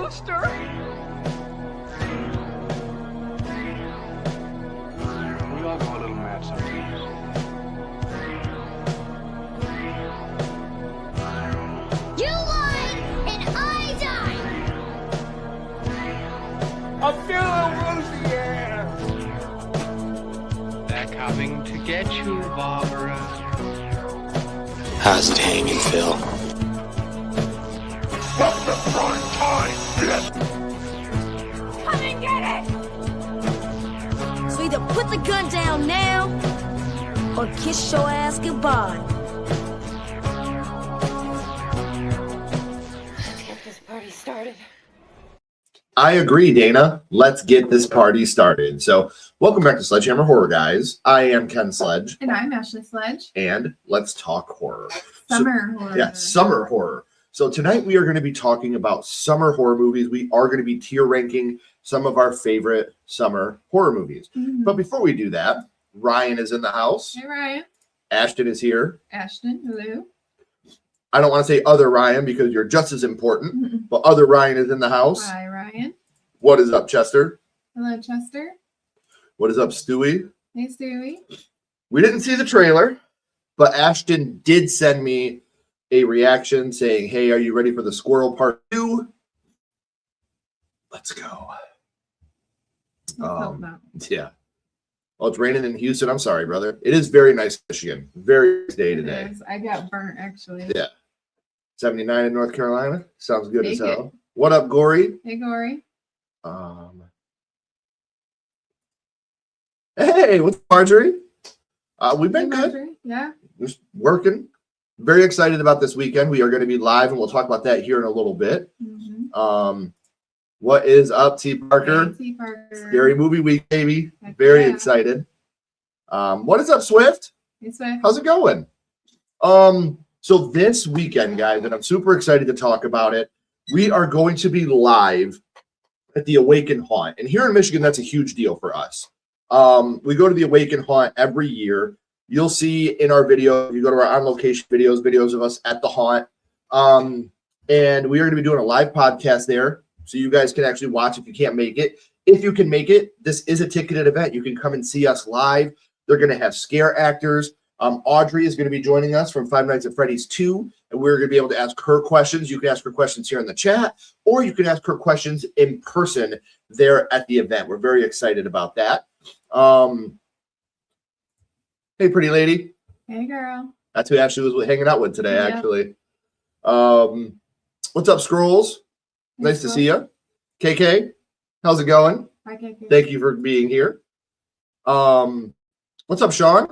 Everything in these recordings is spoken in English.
monster? We all go a little mad sometimes. You won, and I died! I'm feeling woozy, yeah! They're coming to get you, Barbara. How's it hanging, Phil? What's the prime time, bitch? Come and get it! So either put the gun down now, or kiss your ass goodbye. Let's get this party started. I agree, Dana. Let's get this party started. So, welcome back to Sledgehammer Horror, guys. I am Ken Sledge. And I'm Ashley Sledge. And let's talk horror. Summer horror. Yeah, summer horror. So, tonight we are going to be talking about summer horror movies. We are going to be tier ranking some of our favorite summer horror movies. Mm-hmm. But before we do that, Ryan is in the house. Hey, Ryan. Ashton is here. Ashton, hello. I don't want to say other Ryan because you're just as important, Mm-hmm. but other Ryan is in the house. Hi, Ryan. What is up, Chester? Hello, Chester. What is up, Stewie? Hey, Stewie. We didn't see the trailer, but Ashton did send me a reaction saying, hey, are you ready for the Squirrel Part 2? Let's go. Let's hope not. Yeah. Well, it's raining in Houston. I'm sorry, brother. It is very nice in Michigan. Very nice day today. It is. I got burnt, actually. Yeah. 79 in North Carolina. Sounds good as Take hell. What up, Gory? Hey, Gory. Hey, what's up, Marjorie? We've been Hey, good. Marjorie. Yeah. Just working. Very excited about this weekend. We are going to be live, and we'll talk about that here in a little bit. Mm-hmm. What is up, T. Parker? Hey, T. Parker. Scary movie week, baby. Heck Very yeah. excited. What is up, Swift? Hey, Swift. How's it going? So this weekend, guys, and I'm super excited to talk about it. We are going to be live at the Awaken Haunt. And here in Michigan, that's a huge deal for us. We go to the Awaken Haunt every year. You'll see in our video, if you go to our on-location videos of us at the haunt. And we are going to be doing a live podcast there. So you guys can actually watch if you can't make it. If you can make it, this is a ticketed event. You can come and see us live. They're going to have scare actors. Audrey is going to be joining us from Five Nights at Freddy's 2, and we're going to be able to ask her questions. You can ask her questions here in the chat, or you can ask her questions in person there at the event. We're very excited about that. Hey, pretty lady. Hey, girl. That's who Ashley was hanging out with today, Yeah. actually. What's up, Scrolls? Hey, Nice to Swift. see you. KK, how's it going? Hi, KK. Thank you for being here. What's up, Sean?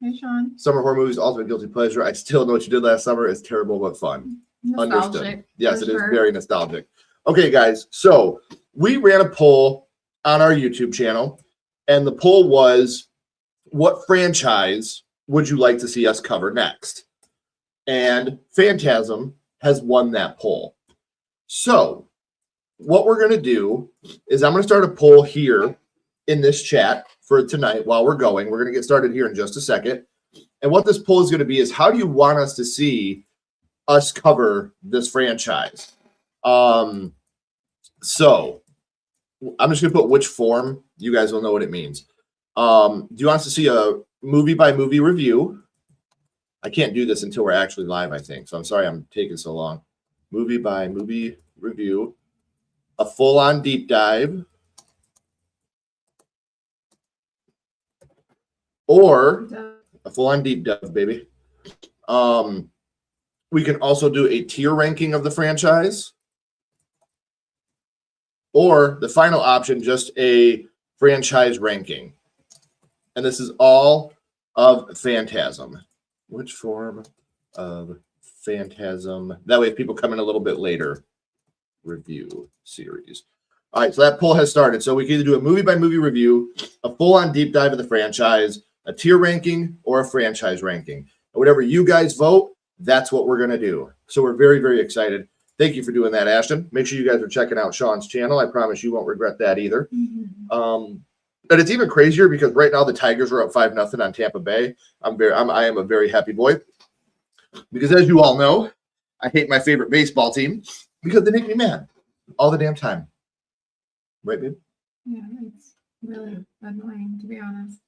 Hey, Sean. Summer horror movies, ultimate guilty pleasure. I still know what you did last summer. It's terrible but fun. Nostalgic. Understood. Yes, for it is sure. very nostalgic. Okay, guys. So we ran a poll on our YouTube channel, and the poll was, what franchise would you like to see us cover next? And Phantasm has won that poll. So what we're going to do is I'm going to start a poll here in this chat for tonight while we're going. We're going to get started here in just a second. And what this poll is going to be is, how do you want us to see us cover this franchise? So I'm just going to put which form. You guys will know what it means. Do you want us to see a movie by movie review? I can't do this until we're actually live, I think. So I'm sorry I'm taking so long. Movie by movie review. A full-on deep dive. Or a full-on deep dive, baby. We can also do a tier ranking of the franchise. Or the final option, just a franchise ranking. And this is all of Phantasm. Which form of Phantasm? That way, if people come in a little bit later, review series. All right, so that poll has started. So we can either do a movie by movie review, a full-on deep dive of the franchise, a tier ranking, or a franchise ranking. And whatever you guys vote, that's what we're going to do. So we're very, very excited. Thank you for doing that, Ashton. Make sure you guys are checking out Sean's channel. I promise you won't regret that either. Mm-hmm. And it's even crazier because right now the Tigers are up 5-0 on Tampa Bay. I am a very happy boy because, as you all know, I hate my favorite baseball team because they make me mad. all the damn time. Right, babe? Yeah, it's really annoying, to be honest.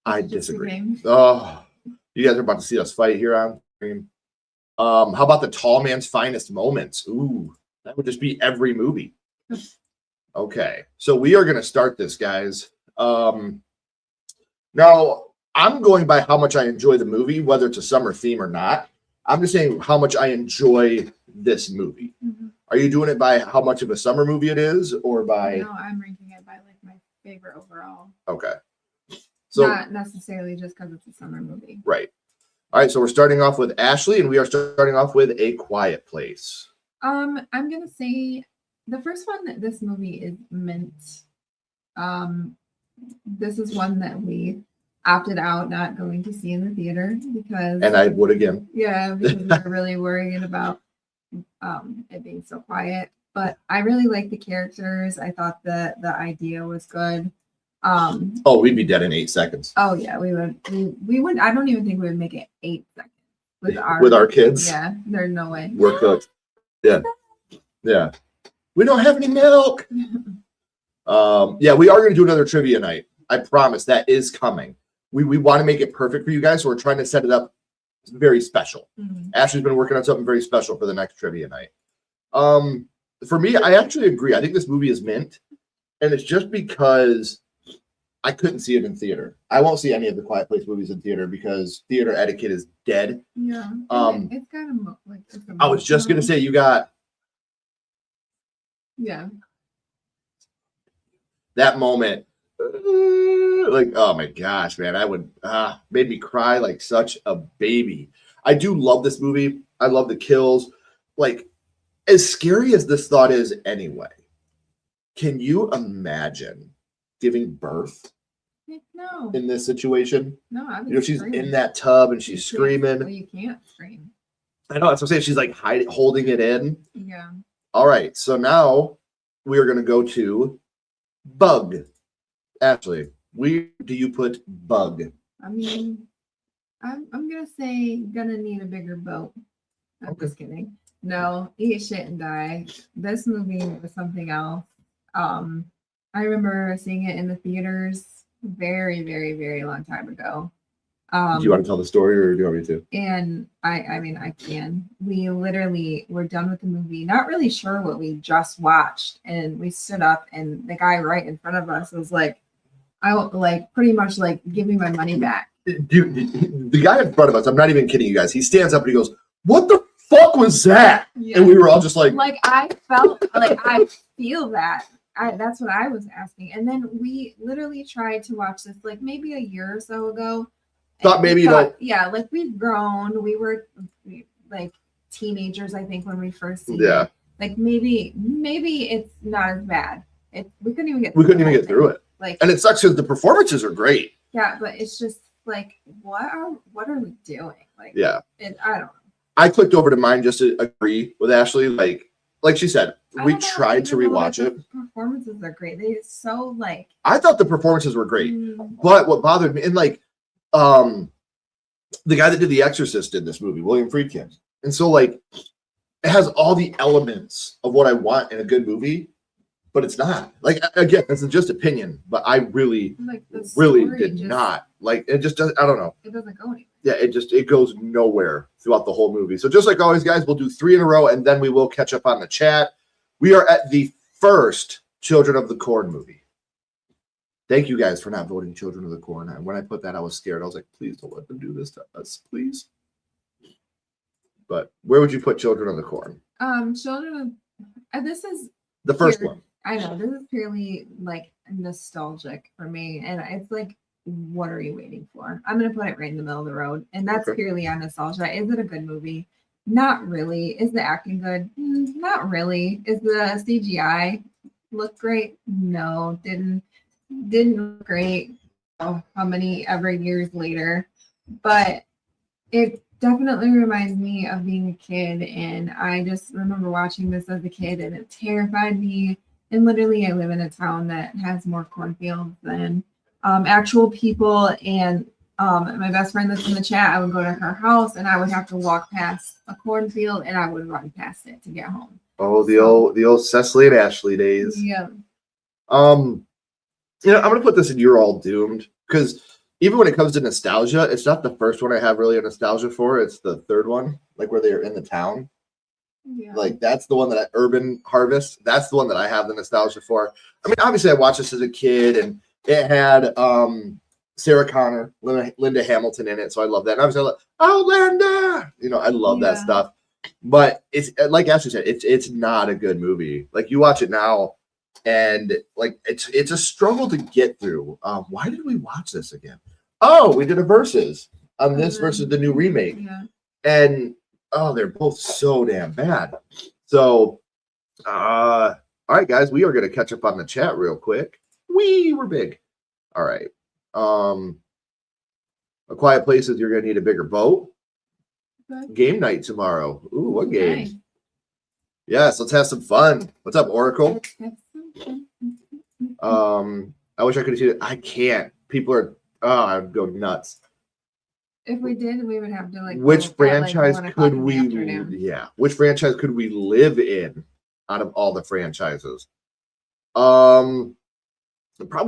I It's just a disagree. game. Oh, you guys are about to see us fight here on stream. How about the tall man's finest moments? Ooh, that would just be every movie. Okay, so we are going to start this, guys. Now, I'm going by how much I enjoy the movie, whether it's a summer theme or not. I'm just saying how much I enjoy this movie. Mhm. Are you doing it by how much of a summer movie it is, or by? No, I'm ranking it by like my favorite overall. Okay, so Not necessarily just because it's a summer movie. right. All right, so we're starting off with Ashley, and we are starting off with A Quiet Place. I'm gonna say the first one that this movie is meant. This is one that we opted out not going to see in the theater because And I would again. yeah, because we were really worried about it being so quiet. But I really liked the characters. I thought that the idea was good. Oh, we'd be dead in 8 seconds Oh yeah, we would. We would. I don't even think we would make it 8 seconds with our kids. Yeah, there's no way. We're cooked. Yeah, yeah. We don't have any milk. Yeah, we are going to do another trivia night. I promise that is coming. We want to make it perfect for you guys, so we're trying to set it up very special. Mhm. Ashley's been working on something very special for the next trivia night. For me, I actually agree. I think this movie is mint, and it's just because I couldn't see it in theater. I won't see any of the Quiet Place movies in theater because theater etiquette is dead. Yeah. It's kind of like. It's I was just gonna say you got Yeah. that moment, like oh my gosh, man, I would made me cry like such a baby. I do love this movie. I love the kills. Like as scary as this thought is, anyway. Can you imagine giving birth No. in this situation? No. I You know, she's in that tub and she's screaming. Well, you can't scream. I know that's what I'm saying. She's like holding it in. Yeah. All right, so now we are going to go to Bug. Ashley, where do you put Bug? I mean, I'm gonna say gonna need a bigger boat. I'm Okay. just kidding. No, eat shit and die. This movie was something else. I remember seeing it in the theaters very, very, very long time ago. Do you want to tell the story or do you want me to? And I mean, I can. We literally were done with the movie, not really sure what we just watched, and we stood up, and the guy right in front of us was like, "I like pretty much like give me my money back." Dude, the guy in front of us, I'm not even kidding you guys. He stands up and he goes, "What the fuck was that?" Yeah. And we were all just like I felt like I feel that. That's what I was asking. And then we literally tried to watch this like maybe a year or so ago. Thought maybe you know. Yeah, like we've grown. We were like teenagers, I think, when we first seen Yeah. it. Like maybe it's not as bad. We couldn't even get through it. Like And it sucks because the performances are great. yeah, but it's just like what are we doing? Like Yeah. I don't know. I clicked over to mine just to agree with Ashley. Like she said, I we don't know, tried to even though rewatch the it. Performances are great. They so like I thought the performances were great. mm, But what bothered me, and like the guy that did The Exorcist in this movie, William Friedkin. And so like it has all the elements of what I want in a good movie, but it's not. Like again, that's just opinion, but I really like the really story did just- not. Like it just doesn't, I don't know. It doesn't go anywhere. Yeah, it goes nowhere throughout the whole movie. So just like always, guys, we'll do 3 in a row and then we will catch up on the chat. We are at the first Children of the Corn movie. Thank you guys for not voting Children of the Corn. And when I put that, I was scared. I was like, please don't let them do this to us, please. But where would you put Children of the Corn? Children of this is The first Here. one. I know this is purely like nostalgic for me, and it's like, what are you waiting for? I'm gonna put it right in the middle of the road, and that's Okay. purely on nostalgia. Is it a good movie? Not really. Is the acting good? Not really. Is the CGI look great? No, didn't look great. Oh, how many ever years later, but it definitely reminds me of being a kid, and I just remember watching this as a kid, and it terrified me. And literally, I live in a town that has more cornfields than actual people. And my best friend that's in the chat, I would go to her house, and I would have to walk past a cornfield, and I would run past it to get home. Oh, the old Cecily and Ashley days. Yeah. I'm gonna put this in You're All Doomed because even when it comes to nostalgia, it's not the first one I have really a nostalgia for. It's the third one, like where they're in the town. Yeah. Like that's the one that Urban Harvest. That's the one that I have the nostalgia for. I mean, obviously, I watched this as a kid, and it had Sarah Connor, Linda Hamilton in it, so I love that. And obviously, I love, oh, Linda, I love that stuff. But it's like Ashley said, it's not a good movie. Like you watch it now, and like it's a struggle to get through. Why did we watch this again? Oh, we did a versus on this versus the new remake, and oh, they're both so damn bad. So, all right, guys, we are going to catch up on the chat real quick. We're big. All right. A Quiet Places, you're going to need a bigger boat. Okay. Game night tomorrow. Ooh, what games? Yes, let's have some fun. What's up, Oracle? I wish I could have seen it. I can't. People are, I'd go nuts. If we did, we would have to like. Which franchise could we? Yeah, which franchise could we live in out of all the franchises? Probably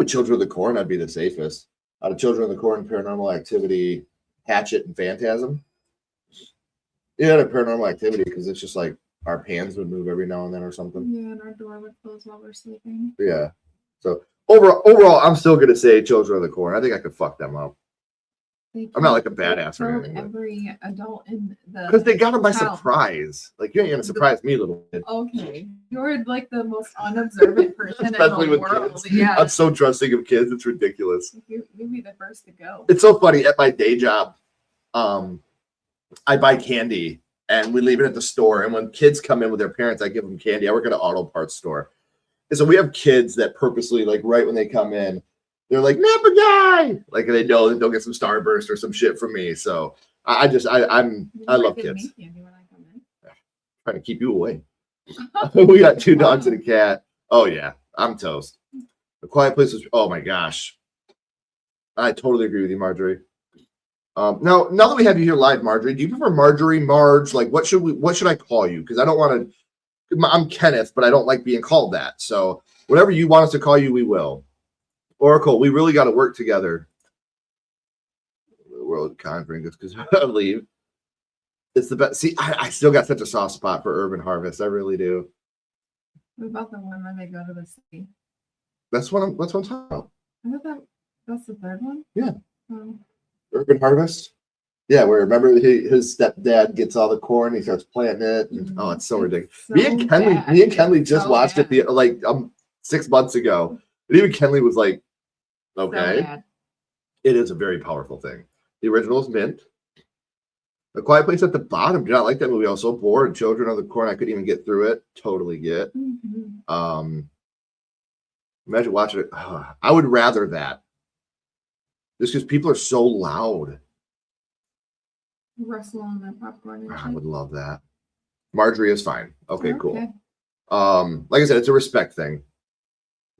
Children of the Corn. I'd be the safest out of Children of the Corn, Paranormal Activity, Hatchet, and Phantasm. Yeah, the Paranormal Activity because it's just like our pans would move every now and then or something. Yeah, and our door would close while we're sleeping. Yeah. So overall, I'm still gonna say Children of the Corn. I think I could fuck them up. I'm not like a badass or anything. Every adult in the because they got them by surprise. Like you ain't gonna surprise me, little kid. Okay, you're like the most unobservant person especially in the with world. Kids. Yeah, I'm so trusting of kids. It's ridiculous. You'd be the first to go. It's so funny at my day job. I buy candy and we leave it at the store. And when kids come in with their parents, I give them candy. I work at an auto parts store, and so we have kids that purposely, like, right when they come in, they're like, Napa guy! Like, they know that they'll get some Starburst or some shit from me. So I love kids. Trying to keep you away. We got 2 dogs and a cat. Oh, yeah. I'm toast. The Quiet Place was, oh my gosh. I totally agree with you, Marjorie. Now that we have you here live, Marjorie, do you prefer Marjorie, Marge? Like, what should I call you? Because I don't want to, I'm Kenneth, but I don't like being called that. So whatever you want us to call you, we will. Oracle, we really got to work together. World Conference because I leave. It's the best. See, I still got such a soft spot for Urban Harvest. I really do. What about the one where they go to the city? That's what I'm talking about. I thought that's the third one. Yeah. Urban Harvest. Yeah, where remember his stepdad gets all the corn, he starts planting it. And, oh, it's so ridiculous. Me and Kenley just watched it 6 months ago. And even Kenley was like, okay. It is a very powerful thing. The original is mint. A Quiet Place at the bottom. Do not like that movie. I was so bored. Children of the Corn. I couldn't even get through it. Totally get. Imagine watching it. I would rather that. Just because people are so loud. Rustle on the popcorn. I would love that. Marjorie is fine. Okay, cool. Like I said, it's a respect thing.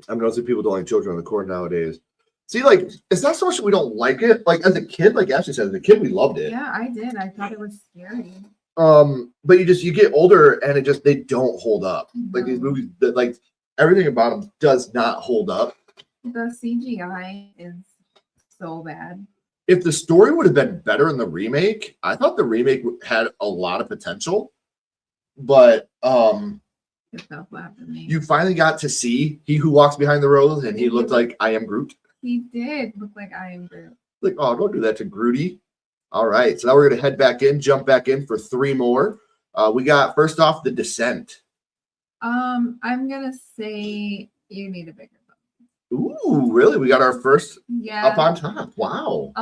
I'm noticing people don't like Children of the Corn nowadays. See, like, it's not so much that we don't like it. Like, as a kid, like Ashley said, as a kid, we loved it. Yeah, I did. I thought it was scary. But you get older and they don't hold up. Like these movies, like everything about them does not hold up. The CGI is so bad. If the story would have been better in the remake, I thought the remake had a lot of potential. But it fell flat for me. You finally got to see He Who Walks Behind the Rose, and he looked like I Am Groot. He did look like I Am Groot. Like, oh, don't do that to Grooty. All right, so now we're gonna jump back in for 3 more. We got first off The Descent. I'm gonna say you need a bigger boat. Ooh, really? We got our first up on top. Wow.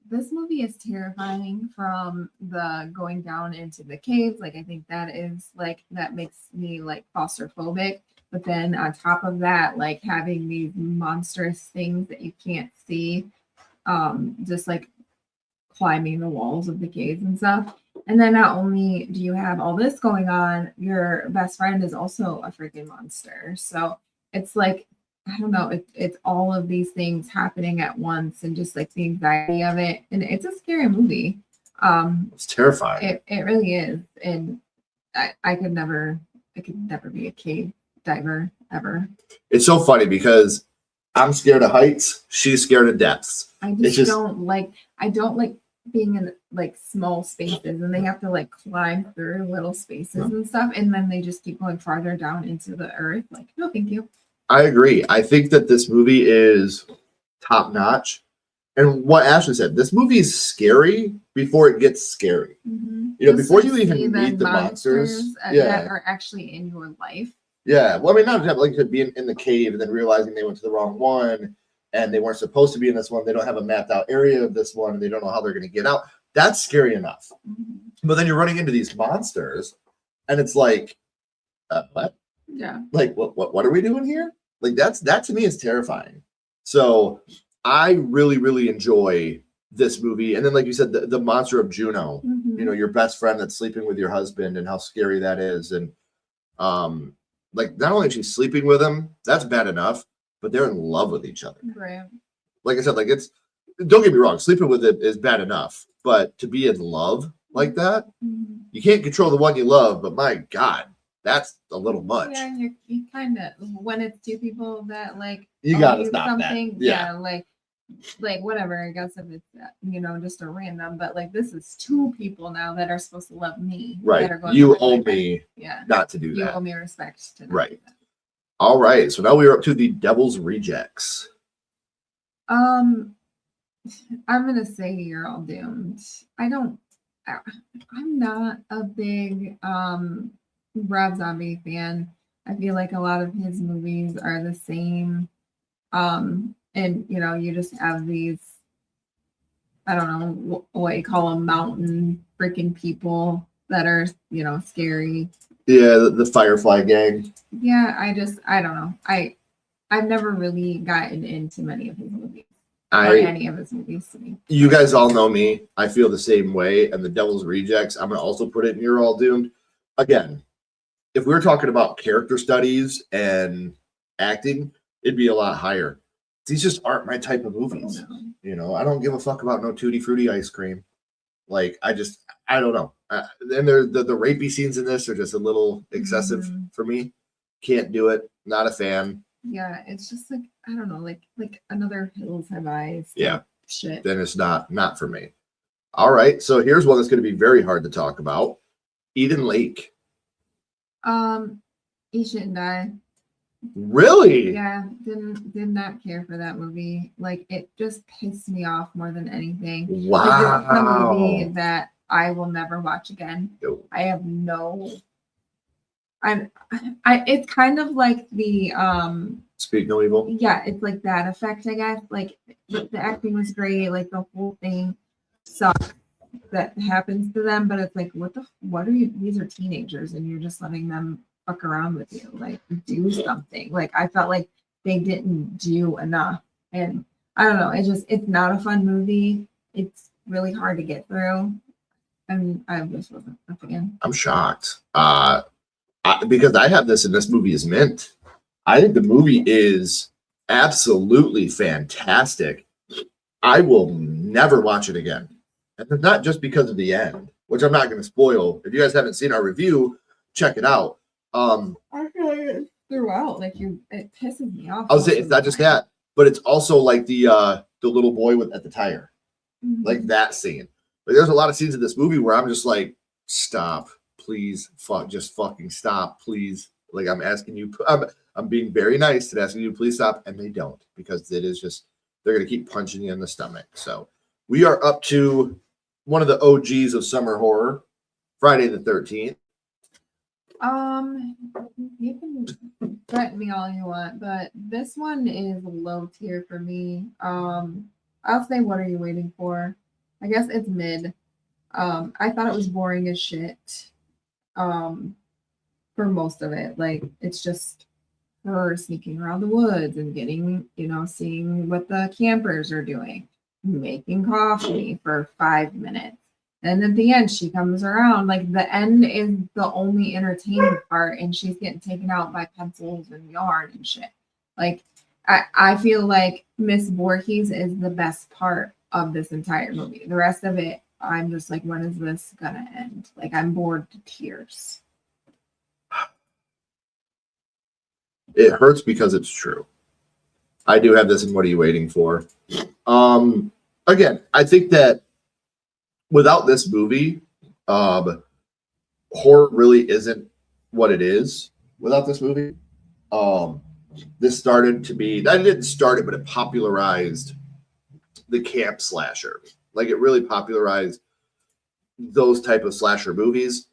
This movie is terrifying from the going down into the caves. Like, I think that makes me like claustrophobic. But then on top of that, like having these monstrous things that you can't see, just like climbing the walls of the caves and stuff. And then not only do you have all this going on, your best friend is also a freaking monster. So it's like, I don't know, it's all of these things happening at once and just like the anxiety of it. And it's a scary movie. It's terrifying. It really is. And I could never I could never be a cave diver ever. It's so funny because I'm scared of heights. She's scared of depths. I It's just just- don't like. I don't like being in like small spaces, and they have to like climb through little spaces and stuff, and then they just keep going farther down into the earth. Like, no, thank you. I agree. I think that this movie is top notch. And what Ashley said, this movie is scary before it gets scary. Mm-hmm. You know, before you even meet the monsters. that are actually in your life. Yeah. Well, I mean, not just like being in the cave and then realizing they went to the wrong one and they weren't supposed to be in this one. They don't have a mapped out area of this one and they don't know how they're going to get out. That's scary enough. Mm-hmm. But then you're running into these monsters and it's like, what? Yeah. Like, what are we doing here? Like, that to me is terrifying. So I really, really enjoy this movie. And then, like you said, the monster of Juno, Mm-hmm. you know, your best friend that's sleeping with your husband and how scary that is. And like not only is she sleeping with him, that's bad enough, but they're in love with each other. Right. Like I said, like don't get me wrong, sleeping with it is bad enough, but to be in love like that, Mm-hmm. you can't control the one you love, but my God, that's a little much. Yeah, you kind of when it's two people that like You owe gotta you stop that. something. Yeah. Like whatever. I guess if it's just a random, but like this is two people now that are supposed to love me. Right. That are going You to my owe life. me Yeah. not to do You that. owe me respect to not Right. do that. All right. So now we are up to the Devil's Rejects. I'm gonna say you're all doomed. I'm not a big Rob Zombie fan. I feel like a lot of his movies are the same. And you just have these, I don't know what you call them, mountain freaking people that are, scary. Yeah, the Firefly gang. Yeah, I don't know. I've never really gotten into many of his movies. Or any of his movies to me. You guys all know me. I feel the same way. And the Devil's Rejects, I'm gonna also put it in You're All Doomed. Again, if we were talking about character studies and acting, it'd be a lot higher. These just aren't my type of movies. I don't give a fuck about no Tutti Frutti ice cream. Like, I don't know. And the rapey scenes in this are just a little excessive for me. Can't do it. Not a fan. Yeah, it's just like, I don't know, like another Hills Have Eyes. Yeah. Shit. Then it's not for me. All right. So here's one that's going to be very hard to talk about. Eden Lake. He shouldn't die. Really? Yeah, did not care for that movie. Like, it just pissed me off more than anything. Like, this is a movie Wow. that I will never watch again. No. I have no. It's kind of like the Speak no evil. yeah, it's like that effect, I guess. Like the acting was great, like the whole thing sucks that happens to them, but it's like, what are you? These are teenagers, and you're just letting them fuck around with you. Like, do something. Like, I felt like they didn't do enough, and I don't know. It's not a fun movie. It's really hard to get through, and I just wasn't a fan. I'm shocked. Because I have this, and this movie is mint. I think the movie is absolutely fantastic. I will never watch it again. And it's not just because of the end, which I'm not going to spoil. If you guys haven't seen our review, check it out. I feel like it's throughout. Like, it pisses me off. I was saying it's not just that, but it's also like the little boy at the tire, like that scene. Like, there's a lot of scenes in this movie where I'm just like, stop, please, just fucking stop, please. Like, I'm asking you, I'm being very nice and asking you to please stop, and they don't, because it is just, they're gonna keep punching you in the stomach. So we are up to one of the OGs of summer horror, Friday the 13th. You can threaten me all you want, but this one is low tier for me. I'll say, what are you waiting for? I guess it's mid. I thought it was boring as shit. For most of it, like, it's just her sneaking around the woods and getting, seeing what the campers are doing, making coffee for 5 minutes. And at the end, she comes around. Like, the end is the only entertaining part, and she's getting taken out by pencils and yarn and shit. Like, I feel like Miss Voorhees is the best part of this entire movie. The rest of it, I'm just like, when is this gonna end? Like, I'm bored to tears. It hurts because it's true. I do have this in What Are You Waiting For? Again, I think that without this movie, horror really isn't what it is without this movie. This started to be, that didn't start it, but it popularized the camp slasher. Like it really popularized those type of slasher movies.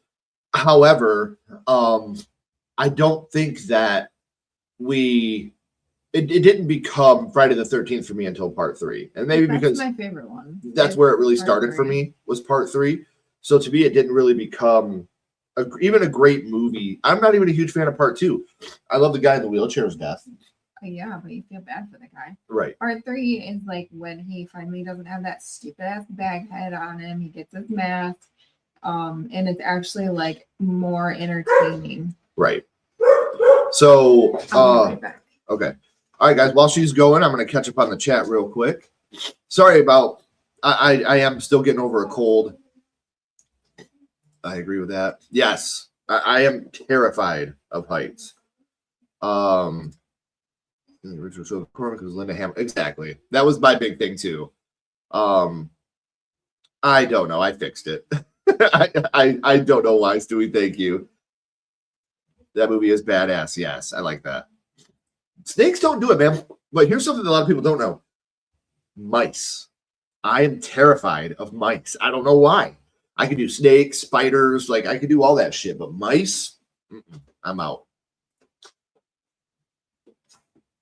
However, I don't think that it didn't become Friday the 13th for me until part 3. And maybe That's because my favorite one. that's where it really Part started for 3. me was part 3. So to me, it didn't really become even a great movie. I'm not even a huge fan of part 2. I love the guy in the wheelchair's death. Yeah, but you feel bad for the guy. Right. Part 3 is like when he finally doesn't have that stupid ass bag head on him. He gets his mask. And it's actually like more entertaining. Right. So I'll be right back. okay. All right, guys. While she's going, I'm going to catch up on the chat real quick. Sorry about I am still getting over a cold. I agree with that. Yes, I am terrified of heights. Richard so because Linda Ham exactly. That was my big thing too. I don't know. I fixed it. I don't know why, Stewie. Thank you. That movie is badass. Yes, I like that. Snakes don't do it, man. But here's something that a lot of people don't know. Mice. I am terrified of mice. I don't know why. I can do snakes, spiders, like I can do all that shit, but mice, I'm out.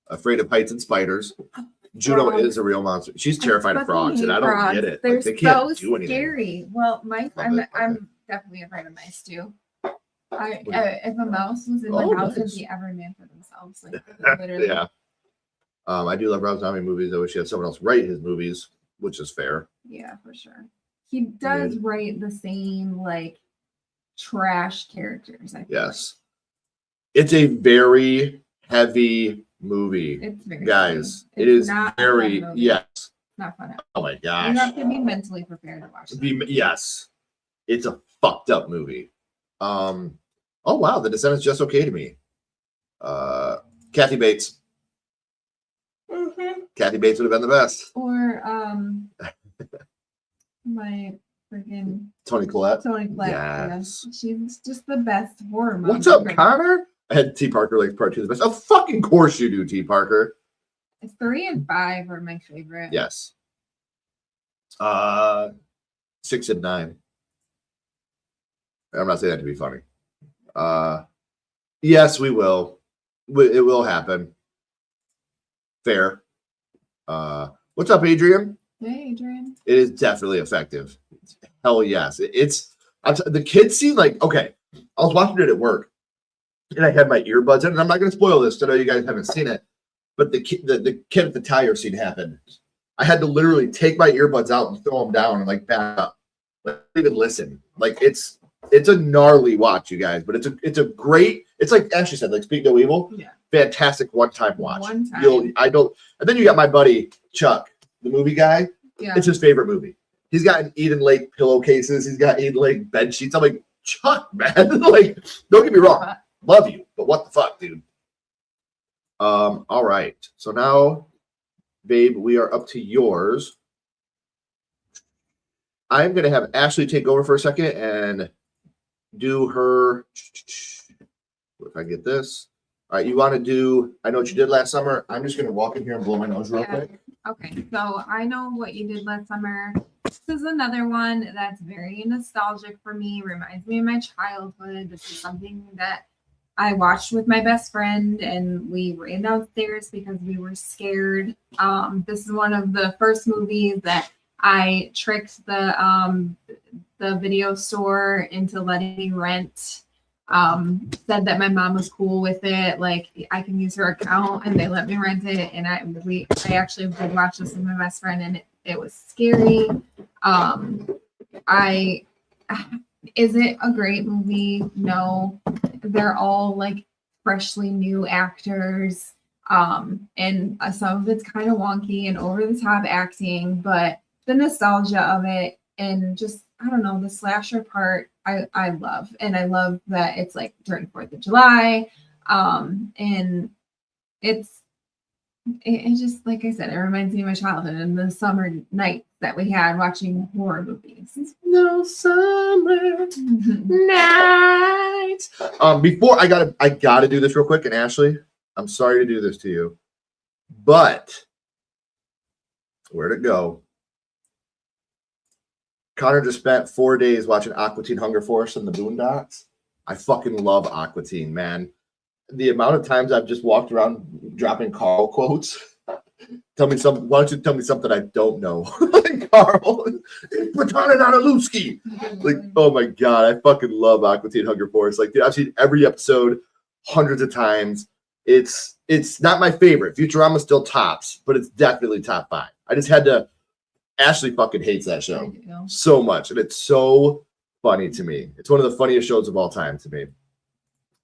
Afraid of heights and spiders. Juno Frogs. is a real monster. She's terrified of frogs, and I don't Frogs. get it. They're Like, they can't so do anything. scary. Well, mice, Love it. I'm definitely afraid of mice too. What do If a mouse was in my Oh, house, nice. it'd be every man for themselves. Like literally. Yeah. I do love Rob Zombie movies. I wish he had someone else write his movies, which is fair. Yeah, for sure. He does write the same like trash characters. I feel Yes. It's a very heavy movie, like. It's very guys. heavy. It It's is not a very, fun movie. yes. It's not fun. Oh my You gosh. have to be mentally prepared to watch it. Yes. It's a fucked up movie. Oh wow, The Descendant's just okay to me. Kathy Bates. Kathy Bates would have been the best. Or my freaking Tony Collette. Tony Collette. Yes. Yeah. She's just the best horror movie. What's up, Connor? I had T. Parker like part 2 is the best. Of fucking course you do, T. Parker. 3 and 5 are my favorite. Yes. 6 and 9. I'm not saying that to be funny. Yes, we will. It will happen. Fair. What's up, Adrian? Hey, Adrian. It is definitely effective. Hell yes. The kids seem like, okay, I was watching it at work and I had my earbuds in, and I'm not going to spoil this. I know you guys haven't seen it, but the kid at the tire scene happened. I had to literally take my earbuds out and throw them down and like back up. Like, even listen. Like it's a gnarly watch, you guys, but it's a great, it's like Ashley said, like Speak No Evil. Yeah. Fantastic one-time watch. One time. And then you got my buddy Chuck, the movie guy. Yeah. It's his favorite movie. He's got Eden Lake pillowcases. He's got Eden Lake bed sheets. I'm like, Chuck, man. Like, don't get me wrong. Love you, but what the fuck, dude? All right. So now, babe, we are up to yours. I'm gonna have Ashley take over for a second and do her. If I get this. All right, you want to do, I know what you did last summer. I'm just going to walk in here and blow my nose real quick. Okay, so I know what you did last summer. This is another one that's very nostalgic for me, reminds me of my childhood. This is something that I watched with my best friend, and we ran downstairs because we were scared. This is one of the first movies that I tricked the video store into letting me rent. Said that my mom was cool with it, like I can use her account, and they let me rent it. And I actually did watch this with my best friend, and it was scary. Is it a great movie? No, they're all like freshly new actors, and some of it's kind of wonky and over the top acting, but the nostalgia of it and just, I don't know, the slasher part I love. And I love that it's like during 4th of July. And it just, like I said, it reminds me of my childhood and the summer nights that we had watching horror movies. No summer night. Before I gotta do this real quick, and Ashley, I'm sorry to do this to you, but where'd it go? Connor just spent 4 days watching Aqua Teen Hunger Force and the Boondocks. I fucking love Aqua Teen, man. The amount of times I've just walked around dropping Carl quotes. Tell me something. Why don't you tell me something I don't know? Carl, it's Platana Nataluski. Like, oh my god, I fucking love Aqua Teen Hunger Force. Like, dude, I've seen every episode hundreds of times. It's not my favorite. Futurama still tops, but it's definitely top 5. I just had to. Ashley fucking hates that show so much, and it's so funny to me. It's one of the funniest shows of all time to me.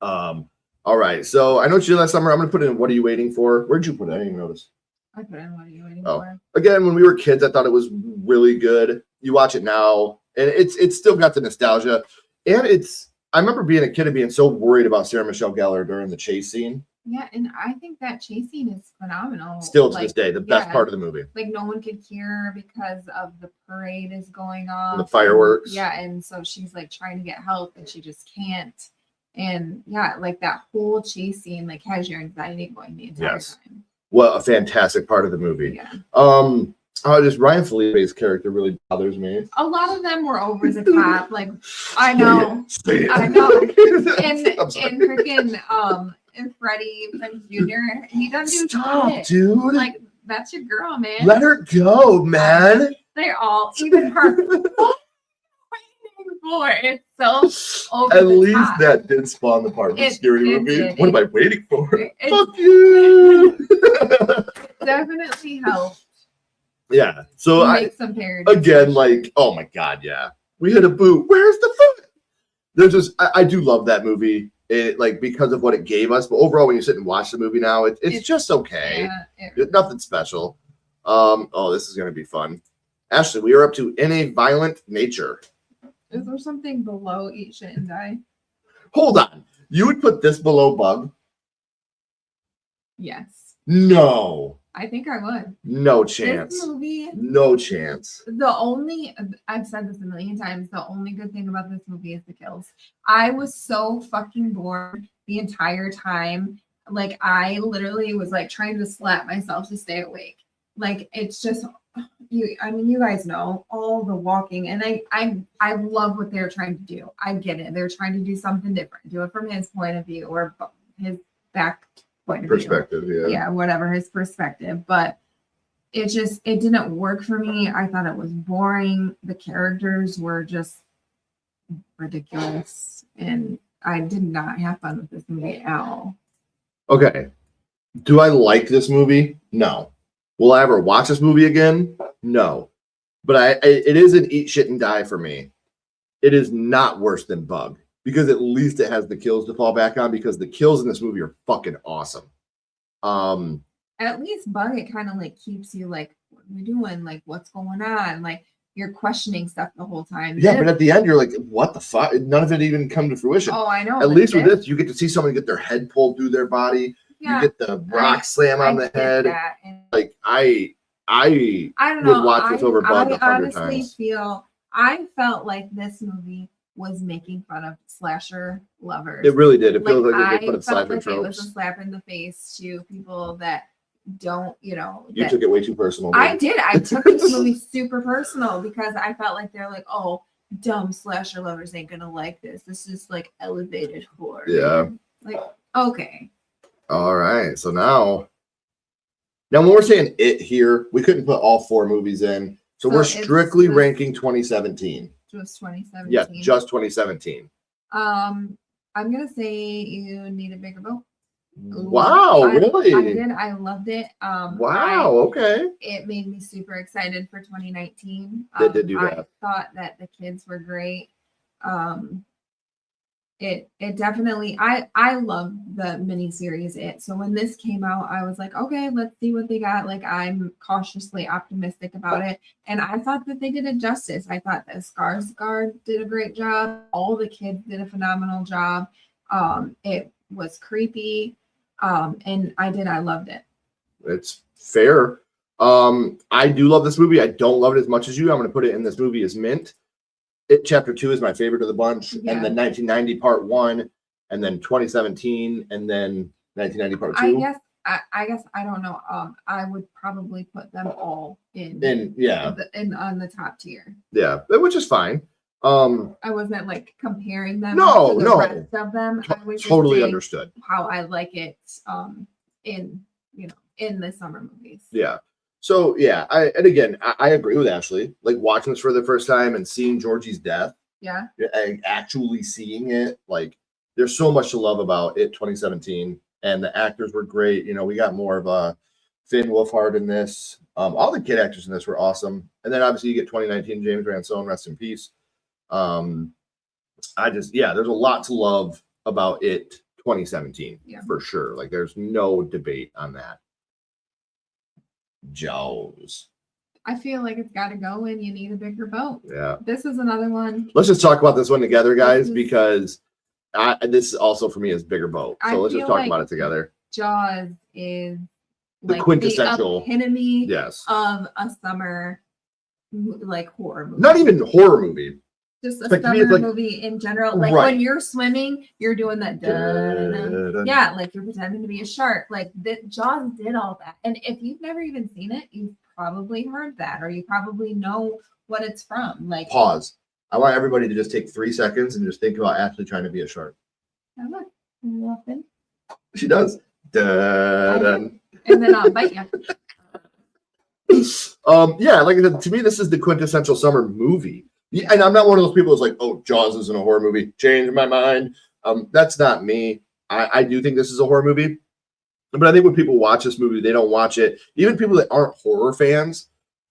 All right, so I know what you did last summer. I'm gonna put in "What Are You Waiting For?" Where'd you put it? I didn't even notice. I put in "What Are You Waiting For?" Again, when we were kids, I thought it was really good. You watch it now, and it's still got the nostalgia, and I remember being a kid and being so worried about Sarah Michelle Gellar during the chase scene. Yeah, and I think that chase scene is phenomenal. Still to this day, the best part of the movie. Like, no one could hear because of the parade is going on. The fireworks. Yeah, and so she's like trying to get help and she just can't. And yeah, like that whole chase scene like has your anxiety going the entire time. What a fantastic part of the movie. Yeah. Just Ryan Felipe's character really bothers me. A lot of them were over the top. Like, I know. I know. And freaking and Freddie Jr. He doesn't do shit. Dude. Like, that's your girl, man. Let her go, man. They're all, even her. It's so over At the least top. that did spawn the part of the scary movie. What am I waiting for? Fuck you. Definitely helped. Yeah. So make some parodies. Again, like, oh my god, yeah. We hit a boot. Where's the foot? There's just I do love that movie. Like, because of what it gave us, but overall, when you sit and watch the movie now, it's just okay. Yeah, nothing special. This is gonna be fun. Ashley, we are up to In a Violent Nature. Is there something below Eat Shit and Die? Hold on. You would put this below Bug? Yes. No. I think I would. No chance. This movie. No chance. I've said this a million times, the only good thing about this movie is the kills. I was so fucking bored the entire time. Like, I literally was like trying to slap myself to stay awake. Like, it's just, you guys know all the walking, and I love what they're trying to do. I get it. They're trying to do something different. Do it from his point of view or his back point of perspective. View. Yeah, whatever his perspective. But it didn't work for me. I thought it was boring. The characters were just ridiculous, and I did not have fun with this movie at all. Okay. Do I like this movie? No. Will I ever watch this movie again? No. But it is an Eat Shit and Die for me. It is not worse than Bug, because at least it has the kills to fall back on, because the kills in this movie are fucking awesome. At least Bug, it kind of like keeps you like, what are we doing? Like, what's going on? Like, you're questioning stuff the whole time. Yeah, but at the end, you're like, what the fuck? None of it even come to fruition. Oh, I know. At least with this, you get to see someone get their head pulled through their body. Yeah, you get the rock slam on the head. Like, I don't know. Would watch this over Bug 100 times. I felt like this movie was making fun of slasher lovers. It really did. It feels like it made fun of slasher like tropes. It was a slap in the face to people that don't, You took it way too personal. I did. I took this movie super personal, because I felt like they're like, oh, dumb slasher lovers ain't gonna like this. This is like elevated horror. Yeah. Like, okay. All right. So now when we're saying it here, we couldn't put all 4 movies in. So we're strictly ranking 2017. Just 2017. Yeah, just 2017. I'm gonna say you need a bigger boat. Wow, really? I did. I loved it. Wow, okay. It made me super excited for 2019. They did do that. I thought that the kids were great. It definitely, I love the miniseries It. So when this came out, I was like, okay, let's see what they got. Like, I'm cautiously optimistic about it. And I thought that they did it justice. I thought that Skarsgård did a great job. All the kids did a phenomenal job. It was creepy. And I loved it. It's fair. I do love this movie. I don't love it as much as you. I'm going to put it in this movie as mint. It Chapter 2 is my favorite of the bunch, Yeah. and then 1990 Part 1, and then 2017, and then 1990 Part 2. I guess I don't know. I would probably put them all in on the top tier. Yeah, which is fine. I wasn't like comparing them No, to the rest of them. I was just totally saying understood how I like it in the summer movies. Yeah. So yeah, I agree with Ashley. Like watching this for the first time and seeing Georgie's death. Yeah. And actually seeing it, like there's so much to love about it 2017. And the actors were great. You know, we got more of a Finn Wolfhard in this. All the kid actors in this were awesome. And then obviously you get 2019 James Ransone, rest in peace. There's a lot to love about it 2017 for sure. Like there's no debate on that. Jaws. I feel like it's got to go and you need a bigger boat. Yeah. This is another one. Let's just talk about this one together, guys, because this also for me is bigger boat. So let's just talk about it together. Jaws is the quintessential epitome of a summer like horror movie. Not even horror movie. Just a summer movie in general. Like when you're swimming, you're doing that. Yeah, like you're pretending to be a shark. Like Jaws did all that. And if you've never even seen it, you've probably heard that, or you probably know what it's from. Like pause. I want everybody to just take 3 seconds and just think about Ashley trying to be a shark. Oh, look, nothing. She does. And then I'll bite you. Like I said, to me, this is the quintessential summer movie. Yeah, and I'm not one of those people who's like, oh, Jaws isn't a horror movie. Change my mind. That's not me. I do think this is a horror movie. But I think when people watch this movie, they don't watch it. Even people that aren't horror fans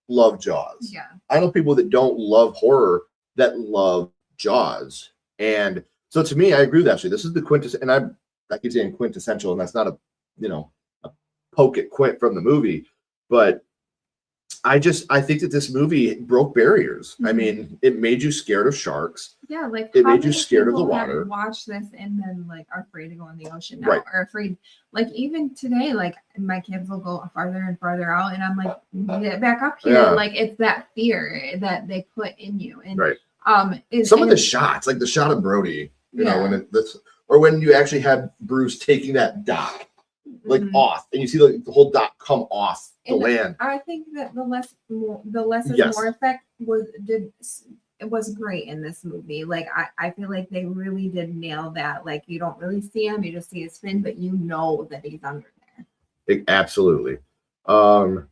love Jaws. Yeah. I know people that don't love horror that love Jaws. And so to me, I agree with Ashley. This is the quintessential, and I keep saying quintessential, and that's not a poke at Quint from the movie. But I think that this movie broke barriers. Mm-hmm. I mean, it made you scared of sharks. Yeah, like it made you scared of the water. Watch this and then like are afraid to go in the ocean now, right. Or afraid. Like even today, like my kids will go farther and farther out, and I'm like, get back up here. Yeah. Like it's that fear that they put in you. And right. Some of the shots, like the shot of Brody, you know, when you actually have Bruce taking that dock like off, and you see the whole dock come off the land. I think that the less is more effect was great in this movie. Like I feel like they really did nail that. Like you don't really see him, you just see his fin, but you know that he's under there. Absolutely. Okay,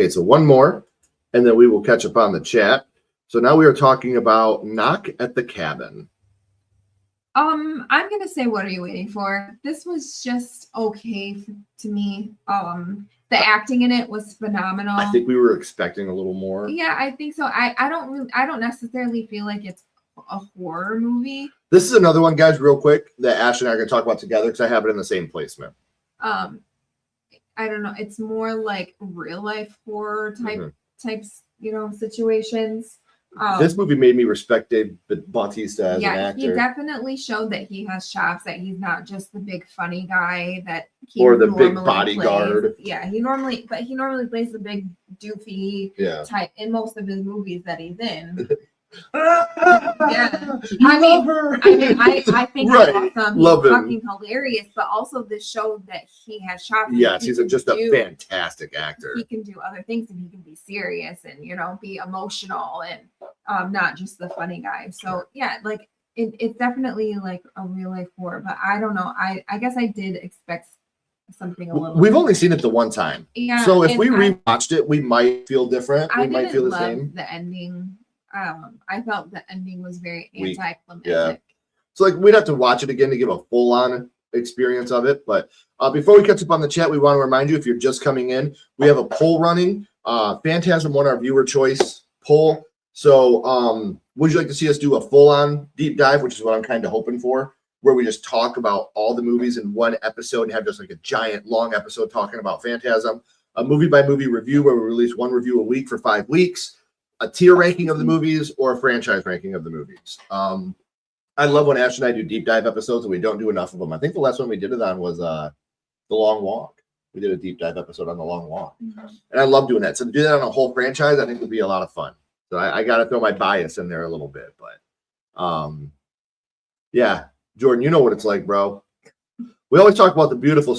so one more, and then we will catch up on the chat. So now we are talking about Knock at the Cabin. I'm gonna say, what are you waiting for? This was just okay to me. The acting in it was phenomenal. I think we were expecting a little more. Yeah, I think so. I don't necessarily feel like it's a horror movie. This is another one, guys, real quick, that Ash and I are gonna talk about together because I have it in the same placement. I don't know. It's more like real life horror types, situations. This movie made me respect Dave Bautista as an actor. He definitely showed that he has chops, that he's not just the big funny guy that he or the big bodyguard. Plays. Yeah, he normally plays the big doofy type in most of his movies that he's in. Yeah, I think he's awesome. Love he's him. Fucking hilarious, but also this showed that he has chops. Yes, he's just a fantastic actor. He can do other things, and he can be serious and be emotional and not just the funny guy. So yeah, like it's definitely like a real life horror, but I don't know. I guess I did expect something a little. We've only seen it the one time. Yeah. So if we rewatched it, we might feel different. We might feel the same. The ending. I felt the ending was very anticlimactic. Yeah. So like we'd have to watch it again to give a full-on experience of it. But before we catch up on the chat, we want to remind you, if you're just coming in, we have a poll running. Phantasm won our viewer choice poll. So would you like to see us do a full-on deep dive, which is what I'm kind of hoping for, where we just talk about all the movies in one episode and have just like a giant long episode talking about Phantasm, a movie by movie review where we release one review a week for 5 weeks, a tier ranking of the movies, or a franchise ranking of the movies. I love when Ash and I do deep dive episodes and we don't do enough of them. I think the last one we did it on was The Long Walk. We did a deep dive episode on The Long Walk. Mm-hmm. And I love doing that. So to do that on a whole franchise, I think would be a lot of fun. So I got to throw my bias in there a little bit. But yeah, Jordan, you know what it's like, bro. We always talk about the beautiful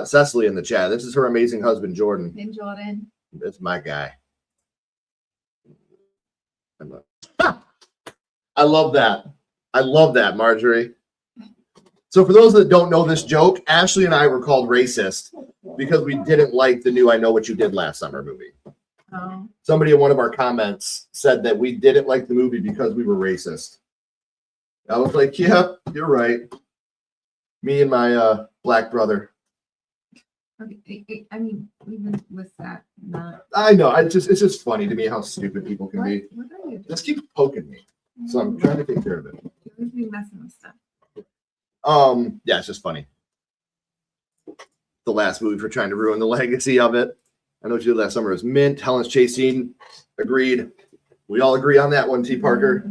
Cecily in the chat. This is her amazing husband, Jordan. And Jordan. That's my guy. I love that. I love that, Marjorie. So for those that don't know this joke, Ashley and I were called racist because we didn't like the new I Know What You Did Last Summer movie. Oh. Somebody in one of our comments said that we didn't like the movie because we were racist. I was like, yeah, you're right. Me and my black brother. Okay. I mean, even with that, not. I know. It's just funny to me how stupid people can be. What are you doing? Just keep poking me. So I'm trying to take care of it. You always be messing with stuff. Yeah, it's just funny. The last movie for trying to ruin the legacy of it. I Know What You Did Last Summer was mint. Helen's Chasing. Agreed. We all agree on that one, T. Parker.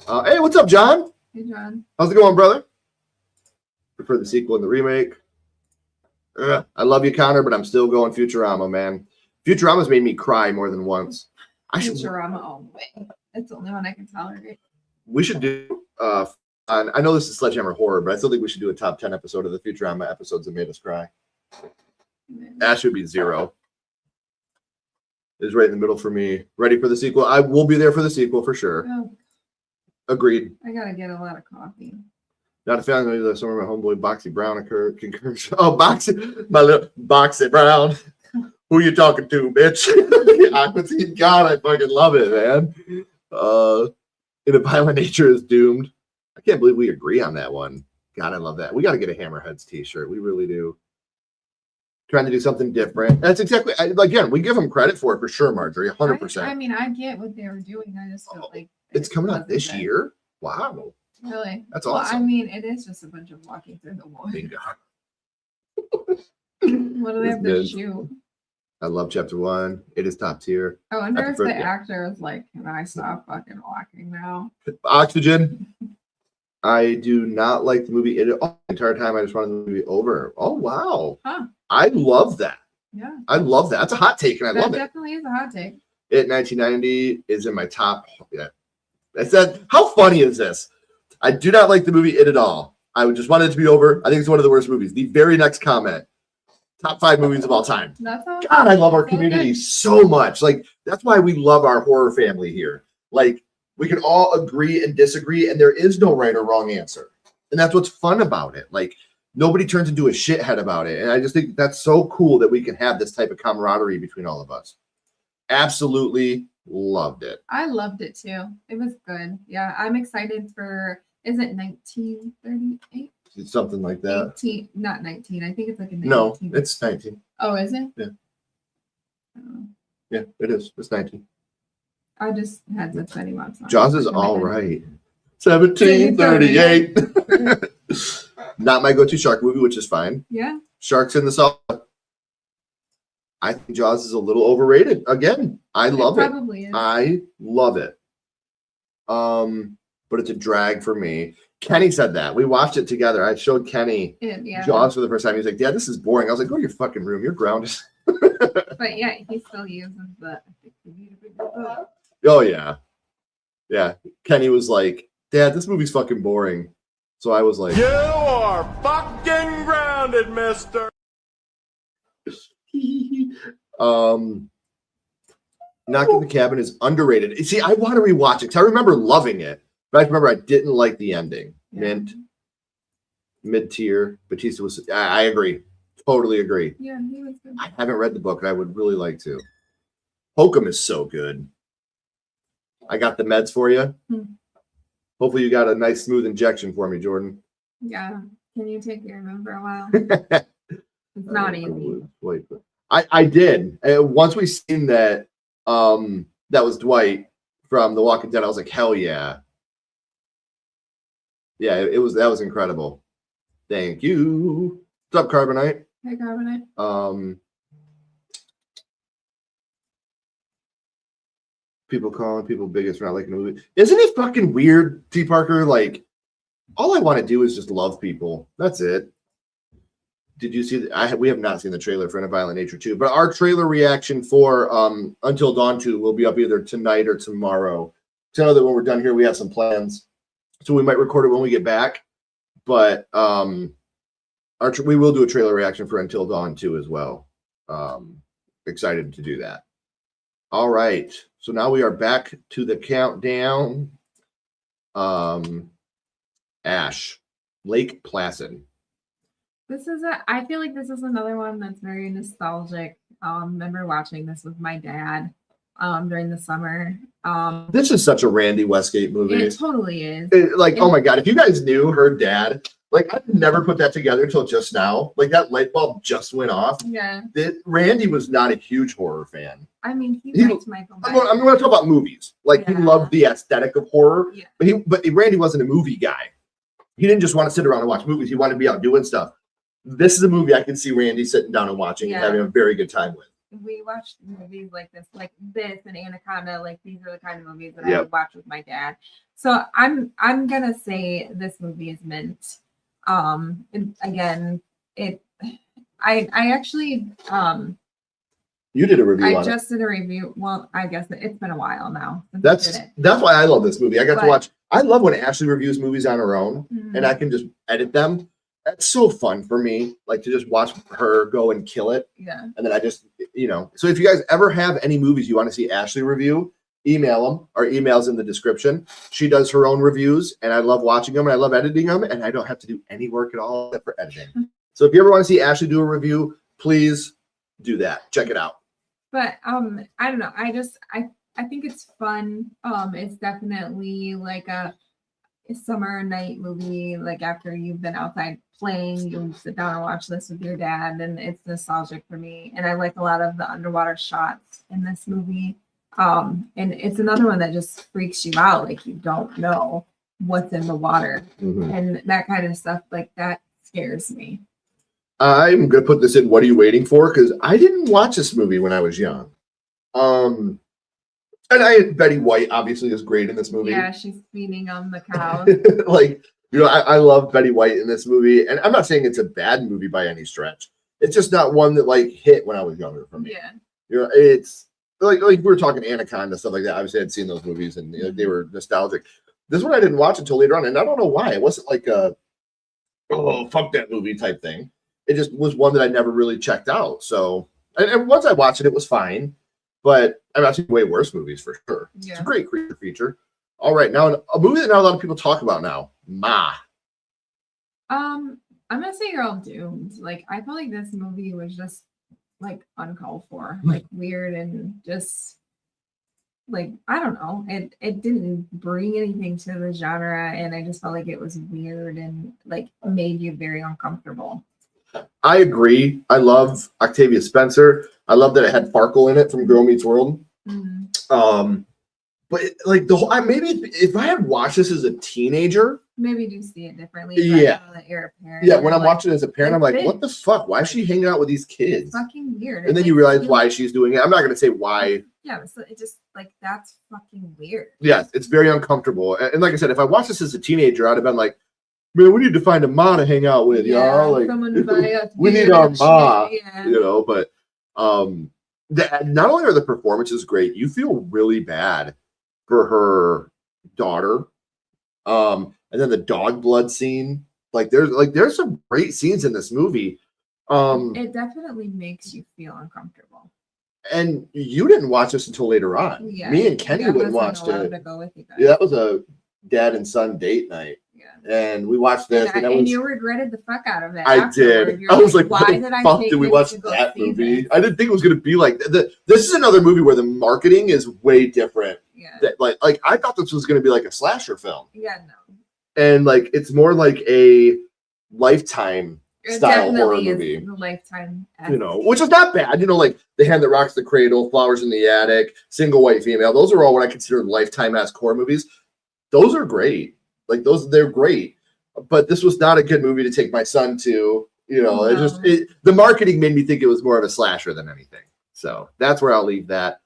Hey, what's up, John? Hey, John. How's it going, brother? Prefer the sequel and the remake. I love you, Connor, but I'm still going Futurama, man. Futurama's made me cry more than once. Futurama all the way. That's the only one I can tolerate. We should do I know this is Sledgehammer horror, but I still think we should do a top 10 episode of the Futurama episodes that made us cry. Ash would be 0. Is right in the middle for me. Ready for the sequel? I will be there for the sequel for sure. Oh, Agreed. I gotta get a lot of coffee. Not a fan of some of my homeboy Boxy Brown concurs. Oh, my little Boxy Brown. Who you talking to, bitch? Aquatine, God, I fucking love it, man. In a Violent Nature is Doomed. I can't believe we agree on that one. God, I love that. We got to get a Hammerheads t-shirt. We really do. Trying to do something different. That's exactly, again, we give them credit for it for sure, Marjorie, 100%. I mean, I get what they were doing. I just felt like It's coming out this wasn't year? Wow. Really? That's Well, awesome. I mean, it is just a bunch of walking through the woods. Bingo. What do they have to It's shoot? I love chapter 1. It is top tier. I wonder if prefer- the yeah. actor is like, can I stop fucking walking now? Oxygen. I do not like the movie. The entire time I just wanted the movie over. Oh, wow. Huh. I love that. Yeah. I love that. That's a hot take, and I That love it. definitely is a hot take. It 1990 is in my top. Yeah. I said, how funny is this? I do not like the movie It at all. I would just want it to be over. I think it's one of the worst movies. The very next comment. Top 5 movies of all time. That's all. God, I love our So community good. so much. Like, that's why we love our horror family here. Like, we can all agree and disagree, and there is no right or wrong answer. And that's what's fun about it. Like, nobody turns into a shithead about it. And I just think that's so cool that we can have this type of camaraderie between all of us. Absolutely loved it. I loved it too. It was good. Yeah. I'm excited for, is it 1938? It's something like that. 18, not 19. I think it's like a 19. No, it's 19. Oh, is it? Yeah. Oh, Yeah, it is. It's 19. I just had the 20 months on. Jaws is all right. 1738. Not my go-to shark movie, which is fine. Yeah. Sharks in the Salt. I think Jaws is a little overrated. Again, I love it. Probably is. I love it. But it's a drag for me. Kenny said that. We watched it together. I showed Kenny Yeah. Jaws for the first time. He's like, "Dad, this is boring." I was like, "Go to your fucking room. You're grounded." But yeah, he still uses the. I think we need a bigger boat. Oh yeah, yeah. Kenny was like, "Dad, this movie's fucking boring." So I was like, You are fucking grounded, mister. Knock at the Cabin is underrated. See, I want to rewatch it because I remember loving it, but I remember I didn't like the ending. Yeah. Mint, mid-tier. Batista was. I agree. Totally agree. Yeah, he was good. I haven't read the book, and I would really like to. Hokum is so good. I got the meds for you. Hopefully, you got a nice, smooth injection for me, Jordan. Yeah. Can you take care of him for a while? It's not easy. Wait, I did. Once we seen that, that was Dwight from The Walking Dead. I was like, hell yeah, yeah. That was incredible. Thank you. What's up, Carbonite? Hey, Carbonite. People calling people bigots for not liking the movie. Isn't it fucking weird, T. Parker? Like, all I want to do is just love people. That's it. Did you see we have not seen the trailer for In a Violent Nature 2, but our trailer reaction for Until Dawn 2 will be up either tonight or tomorrow. So I know that when we're done here, we have some plans. So we might record it when we get back. But we will do a trailer reaction for Until Dawn 2 as well. Excited to do that. All right. So now we are back to the countdown. Ash, Lake Placid. I feel like this is another one that's very nostalgic. Remember watching this with my dad during the summer. This is such a Randy Westgate movie. It totally is. Oh my God, if you guys knew her dad, like I never put that together until just now. Like that light bulb just went off. Yeah. Randy was not a huge horror fan. I mean, he liked Michael Myers. I'm going to talk about movies. Like he loved the aesthetic of horror. Yeah. But Randy wasn't a movie guy. He didn't just want to sit around and watch movies. He wanted to be out doing stuff. This is a movie I can see Randy sitting down and watching and having a very good time with. We watched movies like this and Anaconda. Like these are the kind of movies that I would watch with my dad. So I'm gonna say this movie is mint. And again, I actually you did a review. I just did a review. Well, I guess it's been a while now. That's why I love this movie. I got to watch. I love when Ashley reviews movies on her own, and I can just edit them. That's so fun for me, like to just watch her go and kill it. Yeah. And then I just, so if you guys ever have any movies you want to see Ashley review, email them. Our email's in the description. She does her own reviews, and I love watching them, and I love editing them, and I don't have to do any work at all except for editing. So if you ever want to see Ashley do a review, please do that. Check it out. But I don't know. I think it's fun. It's definitely like a summer night movie. Like after you've been outside playing, you'll sit down and watch this with your dad, and it's nostalgic for me. And I like a lot of the underwater shots in this movie. And it's another one that just freaks you out. Like you don't know what's in the water, and that kind of stuff like that scares me. I'm gonna put this in. What are you waiting for? Because I didn't watch this movie when I was young. And Betty White obviously is great in this movie. Yeah, she's feeding on the cows. I love Betty White in this movie, and I'm not saying it's a bad movie by any stretch. It's just not one that like hit when I was younger for me. Yeah. It's like we were talking Anaconda, stuff like that. Obviously, I'd seen those movies, and they were nostalgic. This one I didn't watch until later on, and I don't know why. It wasn't like a fuck that movie type thing. It just was one that I never really checked out. So, and once I watched it, it was fine. But I've seen way worse movies for sure. Yeah. It's a great creature feature. All right, now a movie that not a lot of people talk about now, Ma. I'm gonna say you're all doomed. Like I feel like this movie was just like uncalled for, like weird, and just like I don't know. It didn't bring anything to the genre, and I just felt like it was weird and like made you very uncomfortable. I agree. I love Octavia Spencer. I love that it had Farkle in it from Girl Meets World. But like the whole, maybe if I had watched this as a teenager, maybe do see it differently. Yeah, that you're a parent. Yeah, when I'm watching it as a parent, I'm like, what the fuck? Why is she hanging out with these kids? It's fucking weird. And then you realize why she's doing it. I'm not going to say why. Yeah, so it just like that's fucking weird. Yeah, it's very uncomfortable. And like I said, if I watched this as a teenager, I'd have been like, man, we need to find a ma to hang out with, y'all. Like, we need our ma, But not only are the performances great, you feel really bad for her daughter. And then the dog blood scene, there's some great scenes in this movie. It definitely makes you feel uncomfortable. And you didn't watch this until later on. Yeah, me and Kenny went and watched it. To go with you guys. Yeah, that was a dad and son date night. Yeah. And we watched this, and you regretted the fuck out of it. I did. I was like, why did the fuck did we watch that movie? I didn't think it was going to be like this. Is another movie where the marketing is way different. Yeah. Like I thought this was going to be like a slasher film. Yeah, no. And like it's more like a Lifetime style horror movie. The Lifetime, which is not bad. Like The Hand That Rocks the Cradle, Flowers in the Attic, Single White Female. Those are all what I consider Lifetime-esque horror movies. Those are great. Like they're great, but this was not a good movie to take my son to. The marketing made me think it was more of a slasher than anything. So that's where I'll leave that.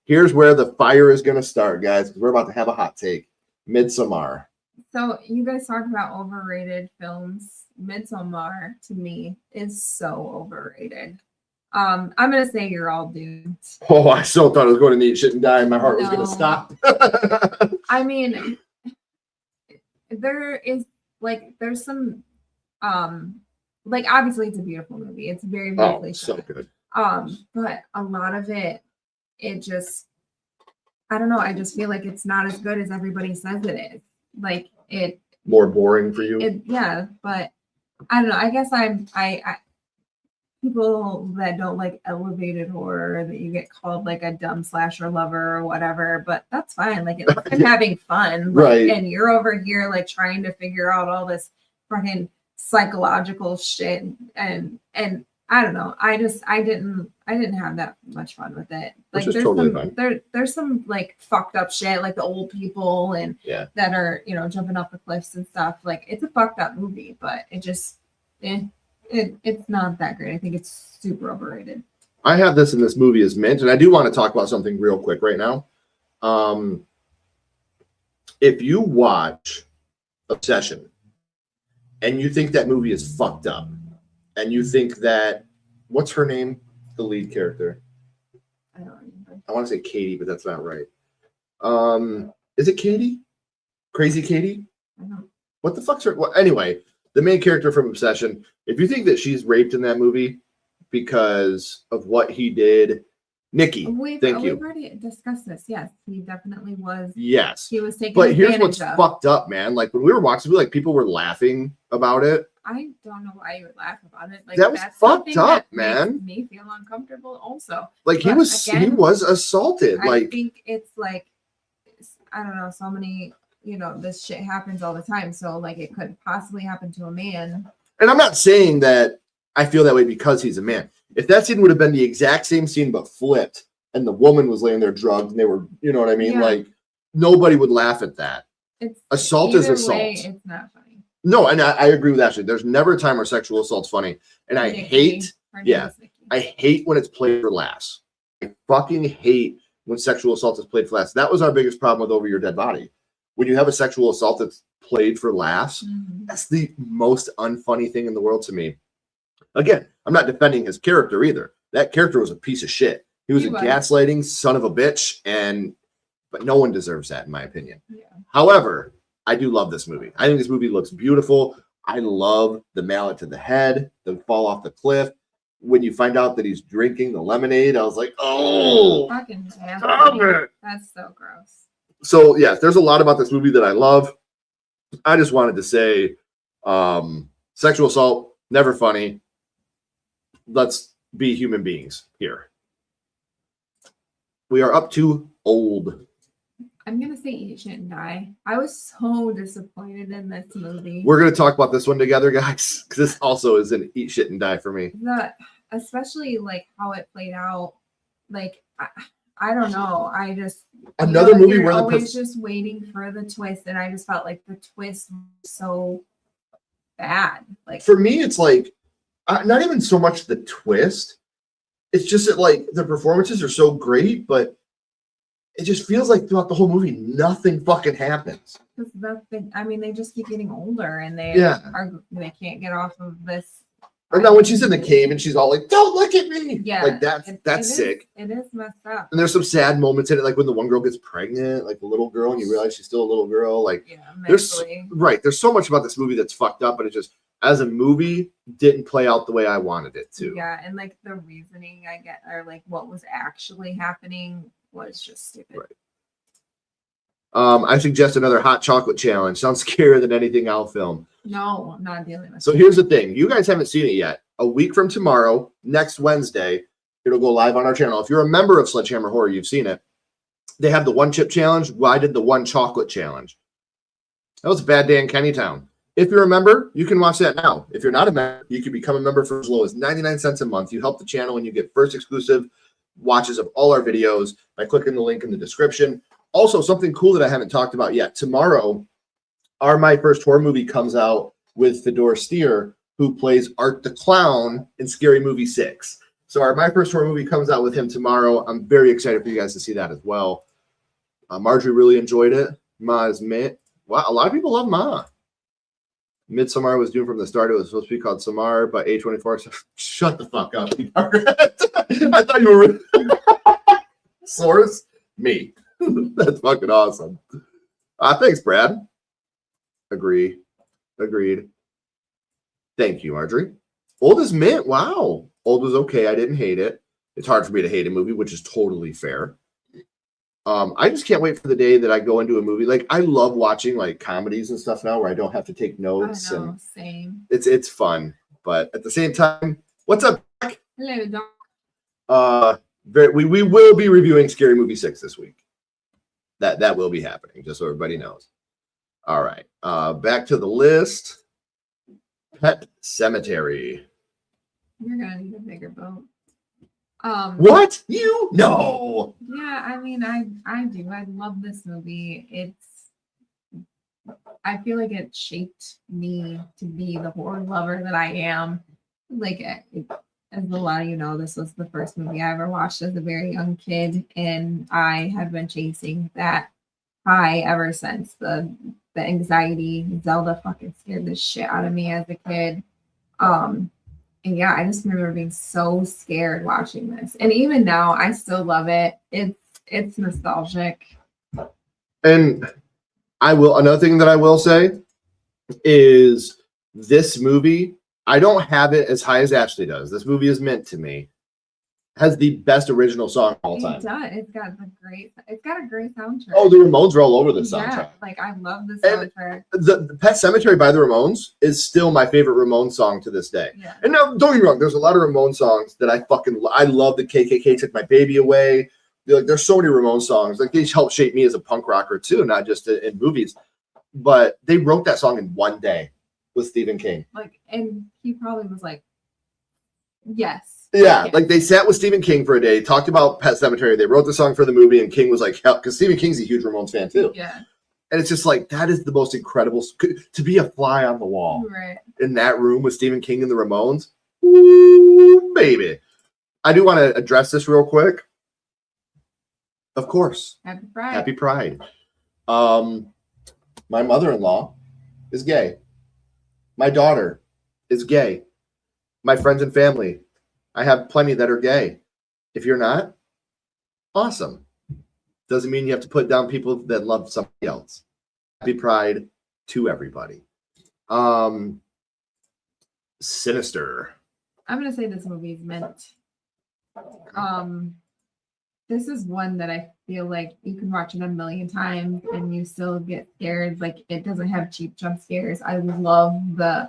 Here's where the fire is going to start, guys, because we're about to have a hot take. Midsommar. So you guys talk about overrated films. Midsommar to me is so overrated. I'm gonna say You're All Doomed. Oh, I so thought I was going to Eat Shit and Die, and my heart was going No. to stop. I mean, there is there's some like obviously it's a beautiful movie. It's very beautifully so shot. good. But a lot of it just I don't know, I just feel like it's not as good as everybody says it is. Like More boring for you? yeah, but I don't know. I guess I people that don't like elevated horror, that you get called like a dumb slasher lover or whatever, but that's fine. Like I'm having fun, like, Right. And you're over here like trying to figure out all this fucking psychological shit, and I don't know. I didn't have that much fun with it. Like Which is there's totally some fine. there's some like fucked up shit, like the old people and Yeah. that are jumping off the cliffs and stuff. Like it's a fucked up movie, but it just it's not that great. I think it's super overrated. I have this in this movie as Mint, and I do want to talk about something real quick right now. If you watch Obsession and you think that movie is fucked up, and you think that, what's her name? The lead character. I don't remember. I want to say Katie, but that's not right. Is it Katie? Crazy Katie? I don't. What the fuck's her? Well, anyway, the main character from Obsession. If you think that she's raped in that movie because of what he did, Nikki, We've you. already discussed this. Yes, he definitely was. Yes. He was taken But here's advantage what's of. fucked up, man. Like when we were watching, like people were laughing about it. I don't know why you would laugh about it. Like That was that's fucked something up, that man. makes me feel uncomfortable. Also, Like he But was again, assaulted. I Like think it's like I don't know. So many, this shit happens all the time. So like it could possibly happen to a man. and I'm not saying that I feel that way because he's a man. If that scene would have been the exact same scene but flipped, and the woman was laying there drugged, and they were, you know what I mean? Yeah. Like nobody would laugh at that. It's Assault is either assault. way, it's not funny. No, and I agree with Ashley. There's never a time where sexual assault's funny, and I Nikki, hate. her name yeah. is Nikki. I hate when it's played for laughs. I fucking hate when sexual assault is played for laughs. That was our biggest problem with Over Your Dead Body. When you have a sexual assault that's played for laughs, Mhm. that's the most unfunny thing in the world to me. Again, I'm not defending his character either. That character was a piece of shit. He was a gaslighting son of a bitch, but no one deserves that, in my opinion. Yeah. However, I do love this movie. I think this movie looks beautiful. I love the mallet to the head, the fall off the cliff. When you find out that he's drinking the lemonade, I was like, oh, Fucking stop nasty. it. That's so gross. So, yes, there's a lot about this movie that I love. I just wanted to say sexual assault, never funny. Let's be human beings here. We are up to old. I'm gonna say Eat Shit and Die. I was so disappointed in this movie. We're going to talk about this one together, guys, because this also is an eat shit and die for me. Especially like how it played out. Like I don't know. I just Another movie you're where the always just waiting for the twist, and I just felt like the twist was so bad. Like for me, it's like not even so much the twist. It's just that like the performances are so great, but it just feels like throughout the whole movie, nothing fucking happens. I mean, they just keep getting older, and they can't get off of this. And now when she's in the cave and she's all like, "Don't look at me," Yeah, like that's sick. It is messed up. And there's some sad moments in it, like when the one girl gets pregnant, like the little girl, and you realize she's still a little girl. Like there's so much about this movie that's fucked up, but it just as a movie didn't play out the way I wanted it to. Yeah, and like the reasoning I get, or like what was actually happening, was just stupid. Right. I suggest another hot chocolate challenge. Sounds scarier than anything I'll film. No, I'm not dealing with So here's the thing. You guys haven't seen it yet. A week from tomorrow, next Wednesday, it'll go live on our channel. If you're a member of Sledgehammer Horror, you've seen it. They have the one chip challenge. Well, I did the one chocolate challenge. That was a bad day in Kennytown. If you're a member, you can watch that now. If you're not a member, you can become a member for as low as 99 cents a month. You help the channel and you get first exclusive watches of all our videos by clicking the link in the description. Also, something cool that I haven't talked about yet. Tomorrow, our My First Horror Movie comes out with Fedor Steer, who plays Art the Clown in Scary Movie 6. So our My First Horror Movie comes out with him tomorrow. I'm very excited for you guys to see that as well. Marjorie really enjoyed it. Ma's Mint Wow, a lot of people love Ma. Midsommar was doomed from the start. It was supposed to be called Samar, but A24 said, shut the fuck up, Margaret. I thought you were source me. That's fucking awesome. Thanks, Brad. Agreed. Thank you, Marjorie. Old as Mint. Wow. Old was okay. I didn't hate it. It's hard for me to hate a movie, which is totally fair. I just can't wait for the day that I go into a movie. Like, I love watching like comedies and stuff now where I don't have to take notes. I know, and same. It's fun. But at the same time, what's up, Jack? Hello, Doc. We will be reviewing Scary Movie 6 this week. That will be happening, just so everybody knows. All right. Back to the list. Pet Cemetery. You're gonna need a bigger boat. What? You? No. Yeah, I mean, I do. I love this movie. I feel like it shaped me to be the horror lover that I am. Like, as a lot of you know, this was the first movie I ever watched as a very young kid, and I have been chasing that high ever since. The anxiety, Zelda fucking scared the shit out of me as a kid. And yeah, I just remember being so scared watching this. And even now, I still love it. It's nostalgic. And another thing that I will say is this movie, I don't have it as high as Ashley does. This movie is meant to me. Has the best original song of all time. It does. It's got a great soundtrack. Oh, the Ramones are all over the soundtrack. Yeah, like I love the soundtrack. The Pet Cemetery by the Ramones is still my favorite Ramones song to this day. Yeah. And now, don't get me wrong, there's a lot of Ramones songs that I love. The KKK Took My Baby Away. Like, there's so many Ramones songs. Like, they helped shape me as a punk rocker too, not just in movies. But they wrote that song in one day with Stephen King. Like, and he probably was like, yes. Yeah, like they sat with Stephen King for a day, talked about Pet Cemetery. They wrote the song for the movie, and King was like, hell, because Stephen King's a huge Ramones fan too. Yeah. And it's just like, that is the most incredible, to be a fly on the wall Right. in that room with Stephen King and the Ramones. Ooh, baby. I do want to address this real quick. Of course. Happy Pride. Happy Pride. My mother-in-law is gay. My daughter is gay. My friends and family, I have plenty that are gay. If you're not, awesome. Doesn't mean you have to put down people that love somebody else. Happy Pride to everybody. Sinister. I'm gonna say this movie is meant. This is one that I feel like you can watch it a million times and you still get scared. Like, it doesn't have cheap jump scares. I love the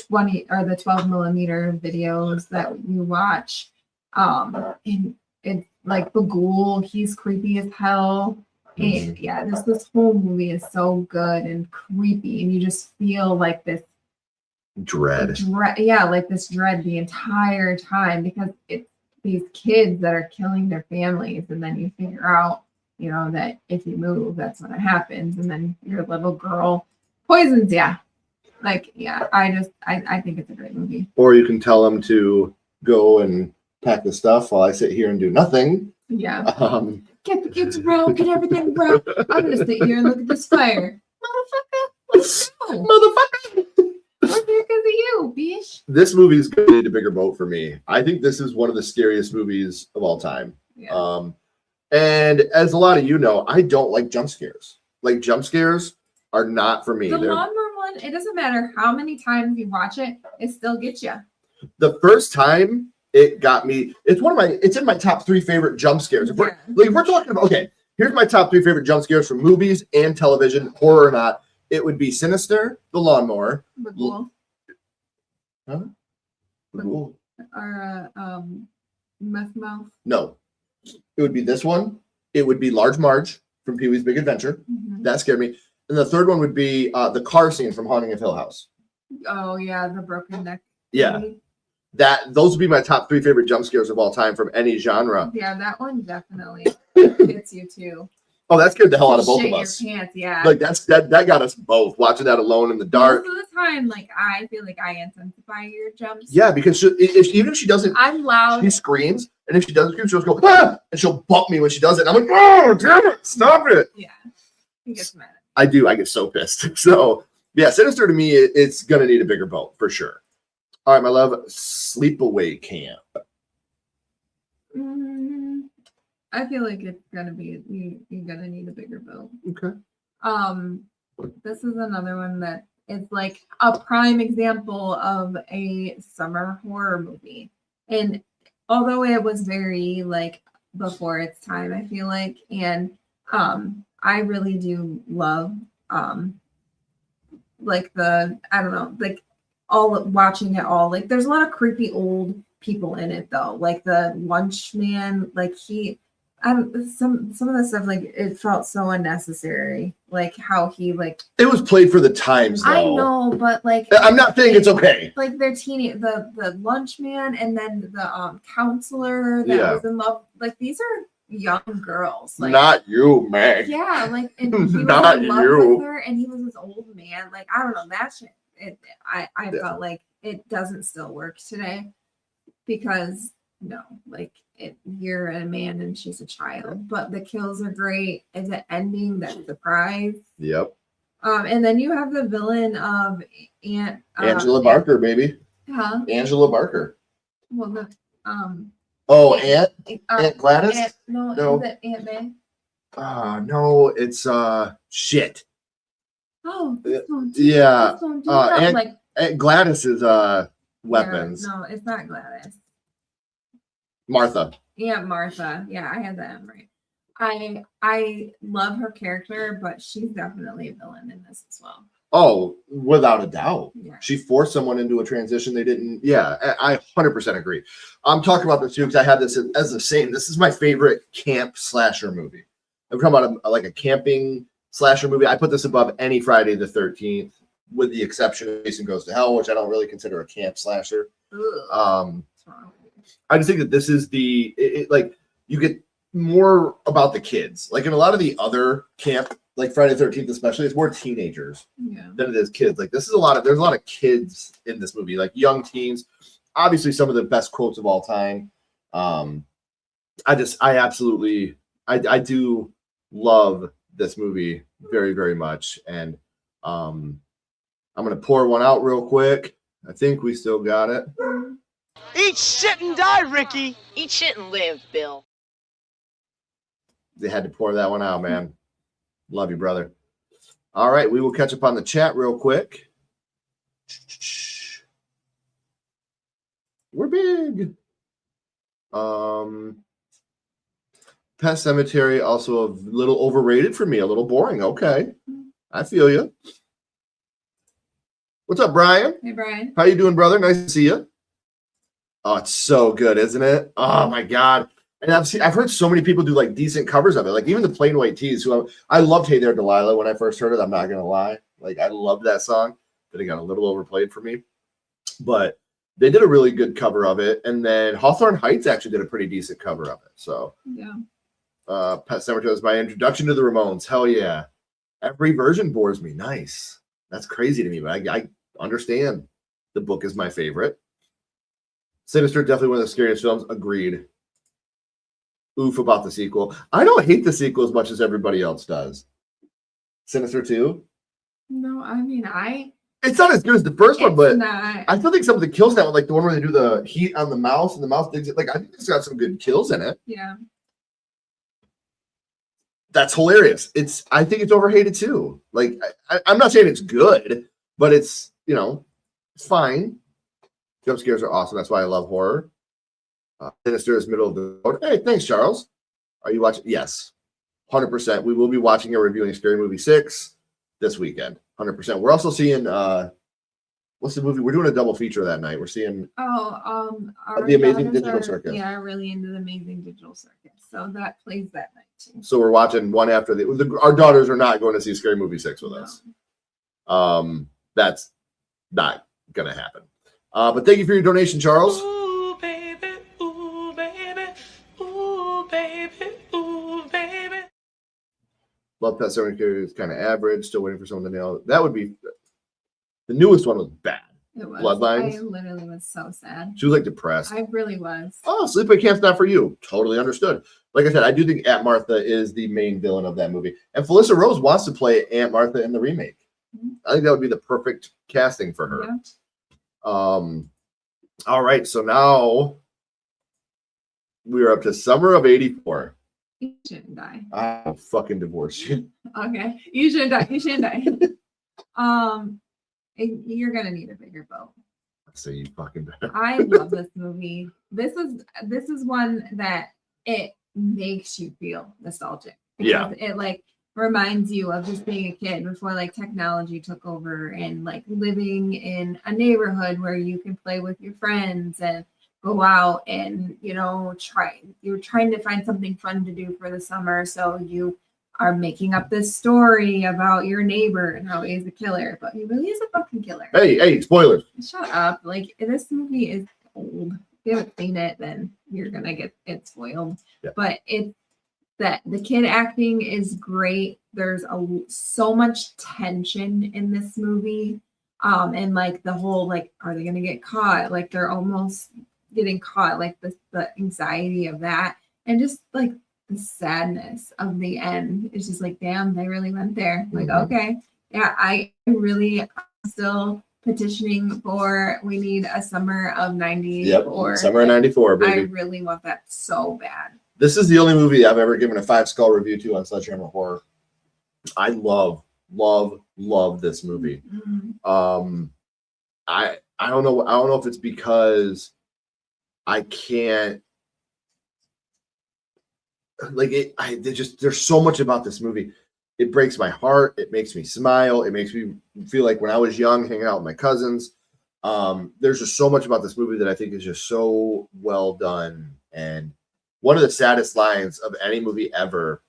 20 or the 12 millimeter videos that you watch. And it's like the ghoul, he's creepy as hell. And yeah, this whole movie is so good and creepy, and you just feel like this Dread. Yeah, like this dread the entire time, because it's these kids that are killing their families, and then you figure out, you know, that if you move, that's when it happens, and then your little girl poisons you. Like, yeah, I think it's a great movie. Or you can tell them to go and pack the stuff while I sit here and do nothing. Yeah. Get the kids around, get everything around. I'm gonna sit here and look at this fire. Motherfucker, let's go. Motherfucker. I'm here because of you, bitch. This movie is going to need a bigger boat for me. I think this is one of the scariest movies of all time. Yeah. And as a lot of you know, I don't like jump scares. Like, jump scares are not for me. The lawnmower one, it doesn't matter how many times you watch it, it still gets you. The first time it got me, it's in my top 3 favorite jump scares. If we're talking about, okay, here's my top 3 favorite jump scares from movies and television, horror or not. It would be Sinister, The Lawnmower. The ghoul. Huh? The Ghoul? Or meth mouth. No. It would be this one. It would be Large Marge from Pee-wee's Big Adventure. Mm-hmm. That scared me. And the third one would be the car scene from Haunting of Hill House. Oh yeah, the broken neck. Yeah. Those would be my top 3 favorite jump scares of all time from any genre. Yeah, that one definitely hits you too. Oh, that scared the hell out of both of us. Your pants, yeah. Like, that got us both watching that alone in the dark. Most of the time, like, I feel like I intensify your jumps. Yeah, because even if she doesn't, I'm loud. she screams, and if she doesn't scream, she'll just go, ah! And she'll bump me when she does it. And I'm like, oh, damn it, stop it. Yeah, he gets mad. I do. I get so pissed. So yeah, Sinister to me, it's gonna need a bigger boat for sure. All right, my love, Sleepaway Camp. I feel like it's gonna be you're gonna need a bigger boat. Okay. This is another one that is like a prime example of a summer horror movie. And although it was very like before its time, I feel like, and I really do love like the I don't know, like all watching it all. Like there's a lot of creepy old people in it though. Like the lunch man, like some of the stuff, like it felt so unnecessary, like how he like it was played for the times though. I know, but like I'm not saying it's okay. like they're the lunch man and then the counselor that was in love, like these are young girls, like not you, Meg. yeah, like and he was Not in love you. with her and he was this old man, like I don't know, that shit I felt like it doesn't still work today because no, like you're a man and she's a child, but the kills are great. Is the ending that surprise? Yep. And then you have the villain of Angela Barker, baby. Huh? Angela Barker. Well, the Aunt Gladys? no, is it Aunt May? No, it's shit. Oh, this one. Yeah. This one, like Aunt Gladys is weapons. Yeah, no, it's not Gladys. Martha. Aunt Martha. Yeah, I had that right. I love her character, but she's definitely a villain in this as well. Oh, without a doubt. Yeah. She forced someone into a transition they didn't. Yeah, I 100% agree. I'm talking about this too because I had this as the same. This is my favorite camp slasher movie. I'm talking about like a camping slasher movie. I put this above any Friday the 13th, with the exception of Jason Goes to Hell, which I don't really consider a camp slasher. I just think that this is like you get more about the kids. Like in a lot of the other camp, like Friday the 13th especially, it's more teenagers than it is kids. Like this is there's a lot of kids in this movie, like young teens. Obviously some of the best quotes of all time. I do love this movie very, very much. And I'm gonna pour one out real quick. I think we still got it. Eat shit and die, Ricky. Eat shit and live, Bill. They had to pour that one out, man. Love you, brother. All right, we will catch up on the chat real quick. We're big. Pet Cemetery, also a little overrated for me, a little boring. Okay, I feel you. What's up, Brian? Hey, Brian. How you doing, brother? Nice to see you. Oh, it's so good, isn't it? Oh my God. And I've heard so many people do like decent covers of it. Like even the Plain White Tees, who I loved Hey There Delilah when I first heard it. I'm not gonna lie. Like I loved that song, but it got a little overplayed for me. But they did a really good cover of it. And then Hawthorne Heights actually did a pretty decent cover of it. So yeah. Pet Cemetery was my introduction to the Ramones. Hell yeah. Every version bores me. Nice. That's crazy to me, but I understand. The book is my favorite. Sinister, definitely one of the scariest films. Agreed. Oof about the sequel. I don't hate the sequel as much as everybody else does. Sinister 2? No, I mean, it's not as good as the first one, but not. I still think some of the kills in that one, like the one where they do the heat on the mouse and the mouse digs it, like I think it's got some good kills in it. Yeah. That's hilarious. I think it's overhated too. Like I'm not saying it's good, but it's it's fine. Jump scares are awesome. That's why I love horror. Sinister is middle of the road. Hey, thanks, Charles. Are you watching? Yes, 100%. We will be watching and reviewing Scary Movie 6 this weekend. 100%. We're also seeing what's the movie? We're doing a double feature that night. We're seeing The Amazing Digital Circus. Yeah, really into the Amazing Digital Circus. So that plays that night too. So we're watching one after our daughters are not going to see Scary Movie 6 with us. That's not gonna happen. But thank you for your donation, Charles. Ooh, baby. Ooh, baby. Ooh, baby. Ooh, baby. Love Pet Cemetery is kind of average. Still waiting for someone to nail it. That would be the newest one was bad. It was. Bloodlines. I literally was so sad. She was like depressed. I really was. Oh, Sleepaway Camp's not for you. Totally understood. like I said, I do think Aunt Martha is the main villain of that movie. And Felissa Rose wants to play Aunt Martha in the remake. I think that would be the perfect casting for her. Yeah. All right, so now we're up to summer of '84. You shouldn't die. I'll fucking divorce you. Okay. You shouldn't die. You shouldn't die. You're gonna need a bigger boat. So you fucking better. I love this movie. This is one that it makes you feel nostalgic. Yeah. It like reminds you of just being a kid before like technology took over and like living in a neighborhood where you can play with your friends and go out and you're trying to find something fun to do for the summer. So you are making up this story about your neighbor and how he's a killer, but he really is a fucking killer. Hey, spoilers. Shut up. Like, this movie is old. If you haven't seen it, then you're gonna get it spoiled. Yeah. But it's that the kid acting is great. There's so much tension in this movie. And like the whole like, are they gonna get caught? Like they're almost getting caught, like the anxiety of that. And just like the sadness of the end. It's just like, damn, they really went there. Like, okay. Yeah, I really am still petitioning for we need a summer of 94. Yep, summer of '94, baby. I really want that so bad. This is the only movie I've ever given a 5-star review to on Sledgehammer Horror. I love this movie. Mm-hmm. I don't know if it's because I can't like it. There's so much about this movie. It breaks my heart. It makes me smile. It makes me feel like when I was young, hanging out with my cousins. There's just so much about this movie that I think is just so well done. And one of the saddest lines of any movie ever,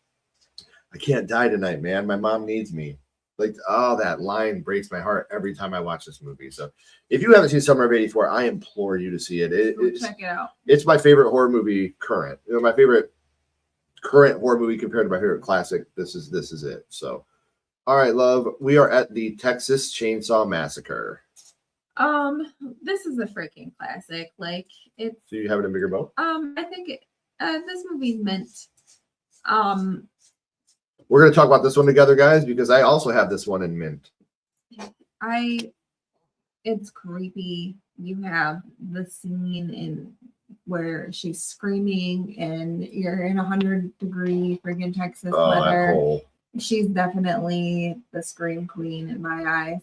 I can't die tonight, man. My mom needs me. Like, oh, that line breaks my heart every time I watch this movie. So if you haven't seen Summer of '84, I implore you to see it. Check it out. It's my favorite horror movie current. My favorite current horror movie compared to my favorite classic. This is it. So, all right, love. We are at the Texas Chainsaw Massacre. This is a freaking classic. Like, it's. So you have it in bigger boat? I think this movie's meant. We're gonna talk about this one together, guys, because I also have this one in mint. It's creepy. You have the scene in where she's screaming and you're in 100-degree friggin' Texas weather. She's definitely the scream queen in my eyes.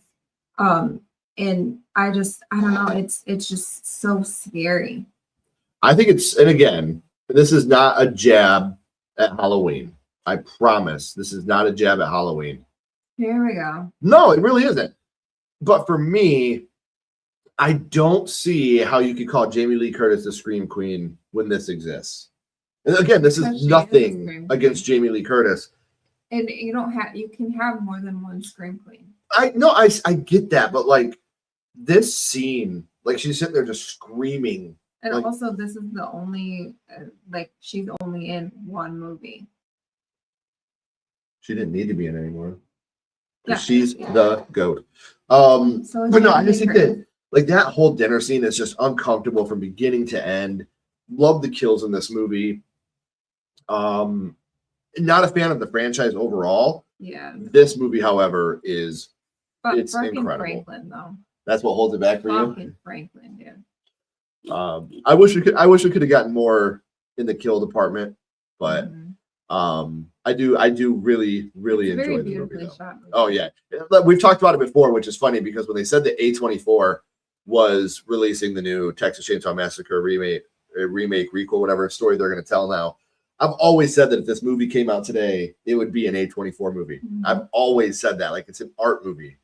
And I don't know, it's just so scary. I think and again, this is not a jab at Halloween. I promise this is not a jab at Halloween. Here we go. No, it really isn't. But for me, I don't see how you could call Jamie Lee Curtis the Scream Queen when this exists. And again, this is nothing against Jamie Lee Curtis. And you can have more than one Scream Queen. I get that, but like this scene, like she's sitting there just screaming. And like, also, this is the only, she's only in one movie. She didn't need to be in anymore. Yeah. She's the GOAT. But no, I just think that like that whole dinner scene is just uncomfortable from beginning to end. Love the kills in this movie. Not a fan of the franchise overall. Yeah. This movie, however, it's incredible. Franklin, though. That's what holds it back for you. Franklin, dude. I wish we could have gotten more in the kill department, but I do really enjoy the movie. Oh yeah, we've talked about it before, which is funny because when they said that A24 was releasing the new Texas Chainsaw Massacre remake, requel, whatever story they're going to tell now, I've always said that if this movie came out today, it would be an A24 movie. I've always said that, like it's an art movie,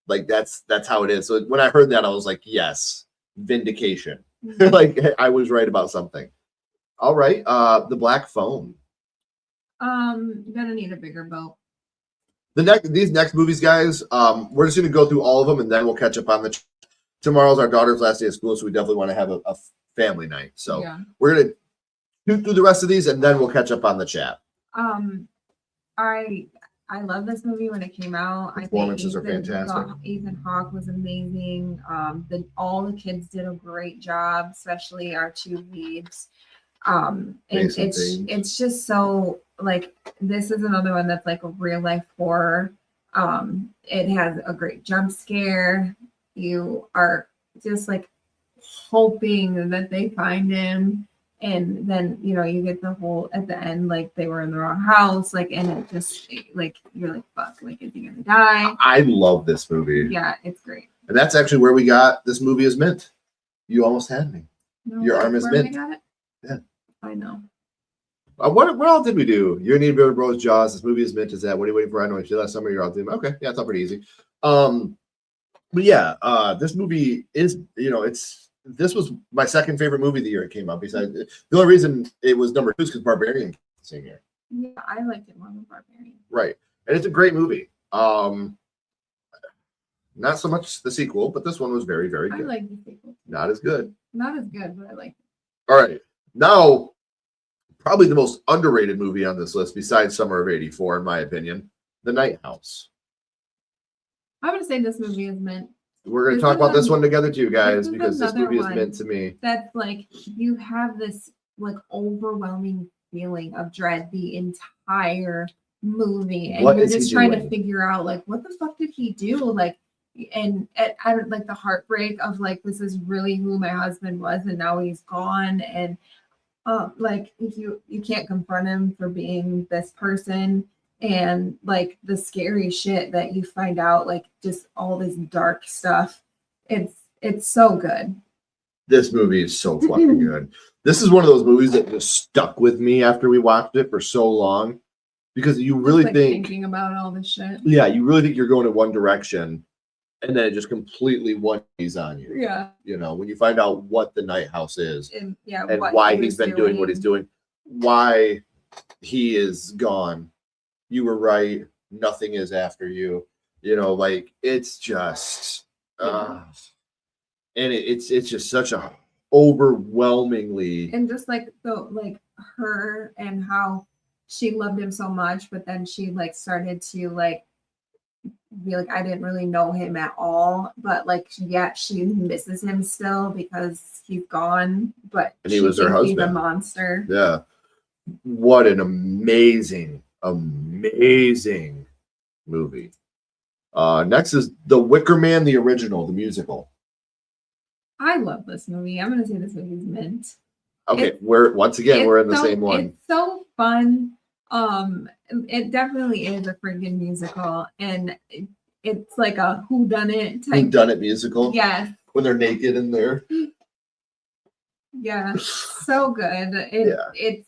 like that's how it is. So when I heard that, I was like, yes, vindication. Like I was right about something. All right, the Black Phone. You're gonna need a bigger boat. These next movies, guys, we're just gonna go through all of them and then we'll catch up on the. Tomorrow's our daughter's last day of school, so we definitely want to have a family night. So we're gonna shoot through the rest of these and then we'll catch up on the chat. I love this movie when it came out. Performances are fantastic. Ethan Hawke was amazing. All the kids did a great job, especially our two leads. And Mason Thames. it's just so like this is another one that's like a real life horror. It has a great jump scare. You are just like hoping that they find him, and then you get the whole at the end like they were in the wrong house, like, and it just like you're like fuck, like is he gonna die? I love this movie. Yeah, it's great. And that's actually where we got This Movie Is Mint. You almost had me. No, Your arm is where mint. I got it? Yeah. I know. What else did we do? You're Need Bill Bros Jaws. This Movie Is Mint. Is that what are you waiting for? I know last summer you're out there. Okay, yeah, it's all pretty easy. But yeah, this movie is this was my second favorite movie of the year it came out. Besides, the only reason it was number 2 is because Barbarian came out the same year. Yeah, I liked it more than Barbarian. Right, and it's a great movie. Not so much the sequel, but this one was very, very good. I like the sequel. Not as good. Not as good, but I like it. All right, now probably the most underrated movie on this list, besides Summer of '84, in my opinion, The Night House. I'm gonna say this movie is meant. We're going to This talk is about this an- one together too, guys, this is because this another movie is one. meant to me. That's like you have this like overwhelming feeling of dread the entire movie, and What you're is he just trying to doing? figure out like what the fuck did he do, like, and I don't like the heartbreak of like this is really who my husband was, and now he's gone, and like you can't confront him for being this person, and like the scary shit that you find out, like just all this dark stuff. It's so good. This movie is so fucking good. This is one of those movies that just stuck with me after we watched it for so long, because you really Like think, thinking about all this shit. yeah, you really think you're going in one direction, and then it just completely 180s on you. Yeah. When you find out what the Night House is And yeah, and what why he he's was been doing what he's doing, why he is gone. You were right. Nothing is after you. Like it's just, and it's just such a overwhelmingly. And just like her and how she loved him so much, but then she like started to like be like, I didn't really know him at all, but like yet she misses him still because he's gone. But And he was her thinks he's a husband. monster. Yeah. What an amazing movie. Next is The Wicker Man, the original, the musical. I love this movie. I'm gonna say this movie's mint. Okay, It's- we're in the same one. It's so fun. It definitely is a freaking musical, and it's like a whodunit Who type. done it musical? Yes, When they're naked in there. yeah, so good. Yeah. It's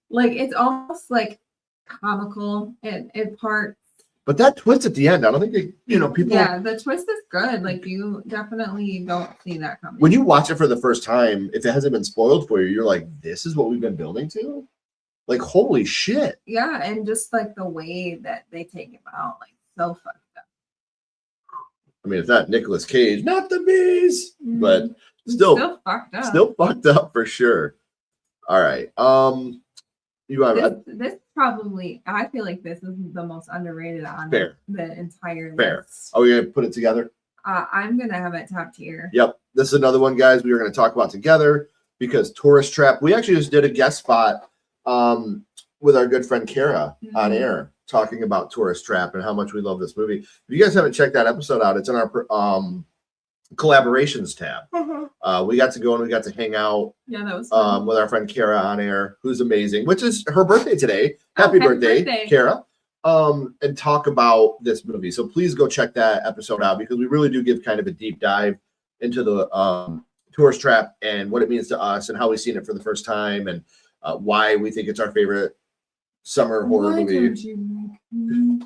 like it's almost like comical at parts. But that twist at the end, I don't think people. Yeah, the twist is good. Like you definitely don't see that coming. When you watch it for the first time, if it hasn't been spoiled for you, you're like, this is what we've been building to? Like, holy shit. Yeah, and just like the way that they take him out, like so fucked up. I mean, it's not Nicolas Cage, not the bees, but It's still fucked up. still fucked up for sure. All right. You want This probably, I feel like this is the most underrated on Fair. the entire Fair. list. Are we gonna put it together? I'm gonna have it top tier. Yep. This is another one, guys, we were going to talk about together because Tourist Trap, we actually just did a guest spot with our good friend Kara on air talking about Tourist Trap and how much we love this movie. If you guys haven't checked that episode out, it's in our collaborations tab. We got to go and we got to hang out Yeah, that was fun. with our friend Kara on air, who's amazing, which is her birthday today. Happy happy birthday, birthday. Kara. And talk about this movie. So please go check that episode out because we really do give kind of a deep dive into the Tourist Trap and what it means to us and how we've seen it for the first time and why we think it's our favorite summer horror Why movie. don't you like me?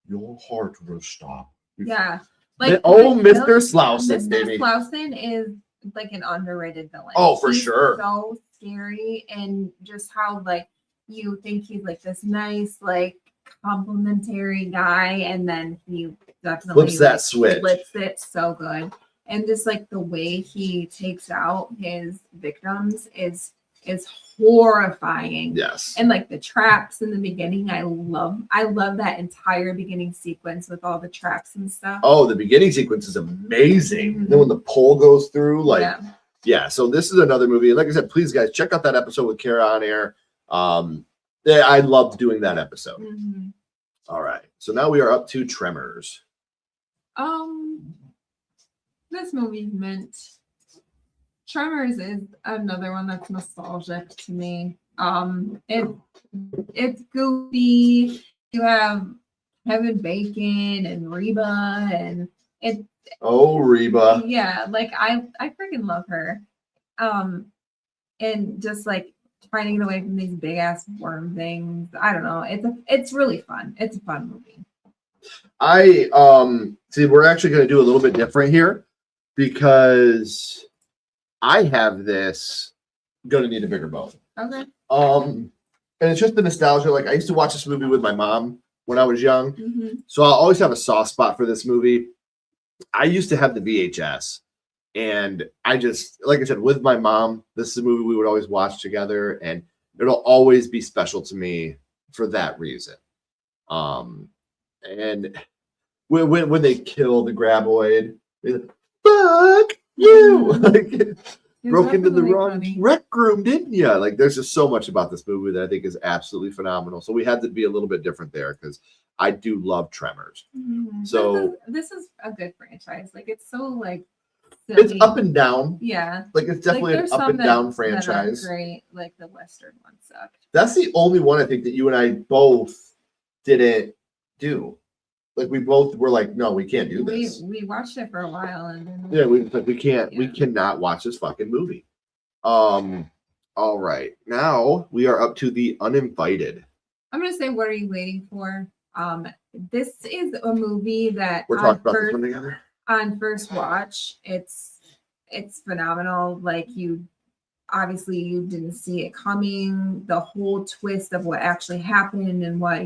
Your heart will stop. Yeah. Mr. Slauson, Mr. baby. Slauson is like an underrated villain. Oh, for He's sure. So scary, and just how like you think he's like this nice, like complimentary guy, and then he definitely Flips that switch. flips it so good. And just like the way he takes out his victims is horrifying. Yes. And like the traps in the beginning, I love that entire beginning sequence with all the traps and stuff. Oh, the beginning sequence is amazing. Then when the pole goes through, like Yeah. yeah, so this is another movie. Like I said, please guys check out that episode with Kara on air. Yeah, I loved doing that episode. Mhm. All right, so now we are up to Tremors. This movie's mint. Tremors is another one that's nostalgic to me. It's goofy. You have Kevin Bacon and Reba, and it Oh, Reba. yeah, like I freaking love her. And just like trying to get away from these big ass worm things. I don't know. It's really fun. It's a fun movie. I see we're actually going to do a little bit different here because I have this Gonna Need a Bigger Boat. Okay. And it's just the nostalgia. Like I used to watch this movie with my mom when I was young. Mm-hmm. So I'll always have a soft spot for this movie. I used to have the VHS, and I just, like I said, with my mom, this is a movie we would always watch together, and it'll always be special to me for that reason. And when they kill the graboid, they're like, fuck you, like broke into the wrong rec room, didn't you? Like, there's just so much about this movie that I think is absolutely phenomenal. So we had to be a little bit different there because I do love Tremors. Mm-hmm. So this is a good franchise. Like it's so like it's silly. up and down. Yeah. Like it's definitely there's an up some and down that franchise. are great. Like the Western one sucked. That's the only one I think that you and I both didn't do. Like we both were like, no, we can't do this. We watched it for a while and then Yeah, we can't. Yeah. We cannot watch this fucking movie. All right, now we are up to The Uninvited. I'm gonna say, what are you waiting for? This is a movie that We're talking about this one together. on first watch, it's phenomenal. Like you didn't see it coming. The whole twist of what actually happened and what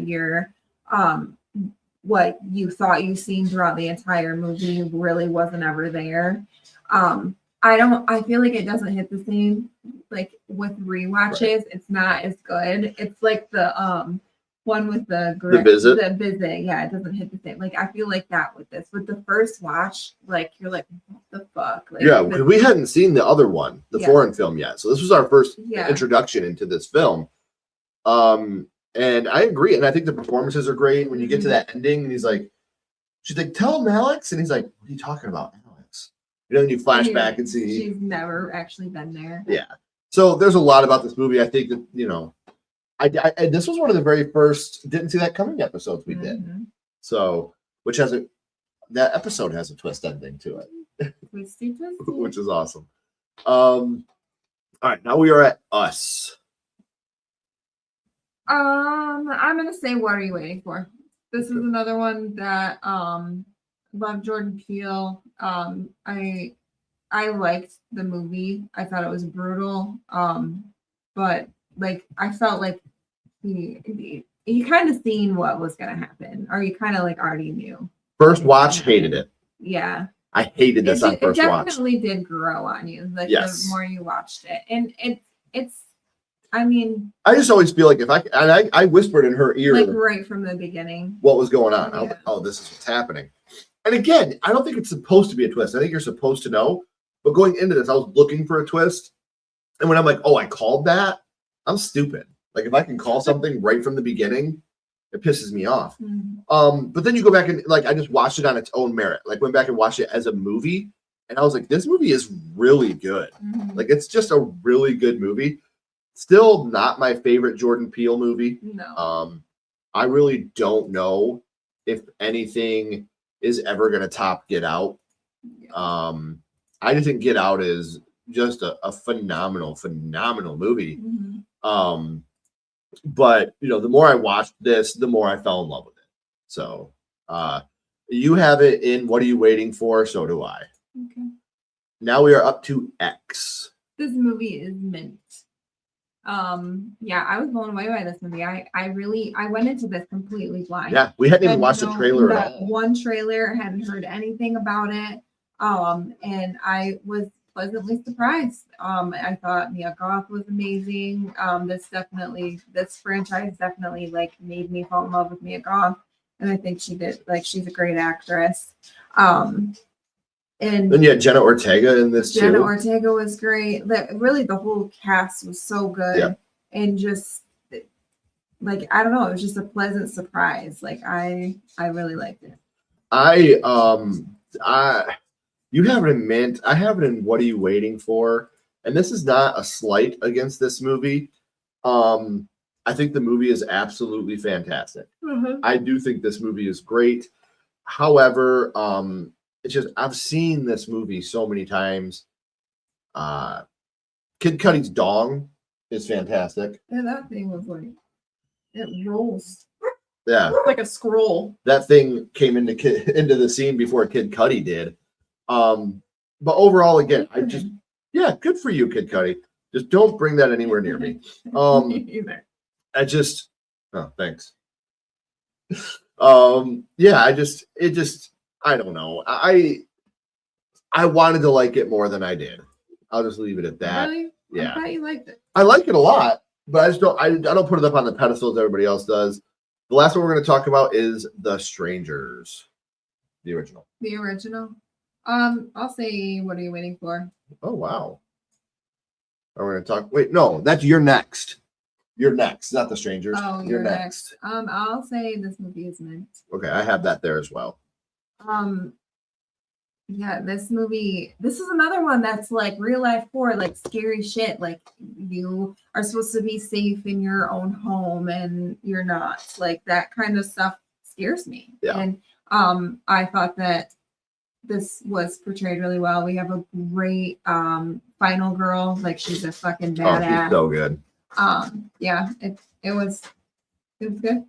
you thought you seen throughout the entire movie really wasn't ever there. I feel like it doesn't hit the same like with rewatches. Right. It's not as good. It's like the one with the visit. The visit, yeah, it doesn't hit the same. Like I feel like that with this. With the first watch, like you're like, what the fuck? Like, yeah, because we hadn't seen the other one, the foreign film yet. So this was our first introduction into this film. And I agree, and I think the performances are great. When you get to that ending, and she's like, "Tell him, Alex," and he's like, "What are you talking about, Alex?" You know, then you flash back and see she's never actually been there. Yeah. So there's a lot about this movie. I think that I this was one of the very first didn't see that coming episodes we did. So that episode has a twist ending to it, twisty, which is awesome. All right, now we are at Us. I'm gonna say, what are you waiting for? This is another one that love Jordan Peele. I liked the movie. I thought it was brutal. But like I felt like you kind of seen what was gonna happen, or you kind of like already knew. First watch, hated it. Yeah. I hated this on first watch. It definitely did grow on you, like yes. The more you watched it. And it's I mean, I just always feel like I whispered in her ear, like right from the beginning, what was going on. I was like, oh, this is what's happening. And again, I don't think it's supposed to be a twist. I think you're supposed to know. But going into this, I was looking for a twist. And when I'm like, oh, I called that, I'm stupid. Like if I can call something right from the beginning, it pisses me off. But then you go back and like I just watched it on its own merit. Like went back and watched it as a movie. And I was like, this movie is really good. Like it's just a really good movie. Still not my favorite Jordan Peele movie. No. I really don't know if anything is ever going to top Get Out. Yeah. I just think Get Out is just a phenomenal movie. But the more I watched this, the more I fell in love with it. So you have it in What Are You Waiting For? So do I. Okay. Now we are up to X. This movie is mint. I was blown away by this movie. I went into this completely blind. Yeah, we hadn't even watched the trailer at all. One trailer, hadn't heard anything about it. And I was pleasantly surprised. I thought Mia Goth was amazing. This franchise definitely like made me fall in love with Mia Goth. And I think she did, like she's a great actress. And Then you had Jenna Ortega in this Jenna too. Ortega was great. Really, the whole cast was so good, Yeah. and just like I don't know, it was just a pleasant surprise. Like I really liked it. You have it in Mint. I have it in What Are You Waiting For? And this is not a slight against this movie. I think the movie is absolutely fantastic. I do think this movie is great. However, it's just I've seen this movie so many times. Kid Cudi's dong is fantastic. And that thing was like it rolls. Yeah, Like a scroll. that thing came into the scene before Kid Cudi did. But overall, again, good for you, Kid Cudi. Just don't bring that anywhere near me. Either. Thanks. I don't know. I wanted to like it more than I did. I'll just leave it at that. Really? Yeah. I thought you liked it. I like it a lot, but I don't put it up on the pedestal as everybody else does. The last one we're going to talk about is The Strangers, the original. The original. I'll say, what are you waiting for? Oh wow. Are we going to talk? Wait, no, that's You're Next. You're Next, not The Strangers. Oh, You're you're next. I'll say this movie is mint. Okay, I have that there as well. Yeah, this movie, this is another one that's like real life horror, like scary shit. Like you are supposed to be safe in your own home and you're not. Like that kind of stuff scares me. Yeah. And I thought that this was portrayed really well. We have a great final girl, like she's a fucking Oh, badass. she's so good. Yeah, it was good.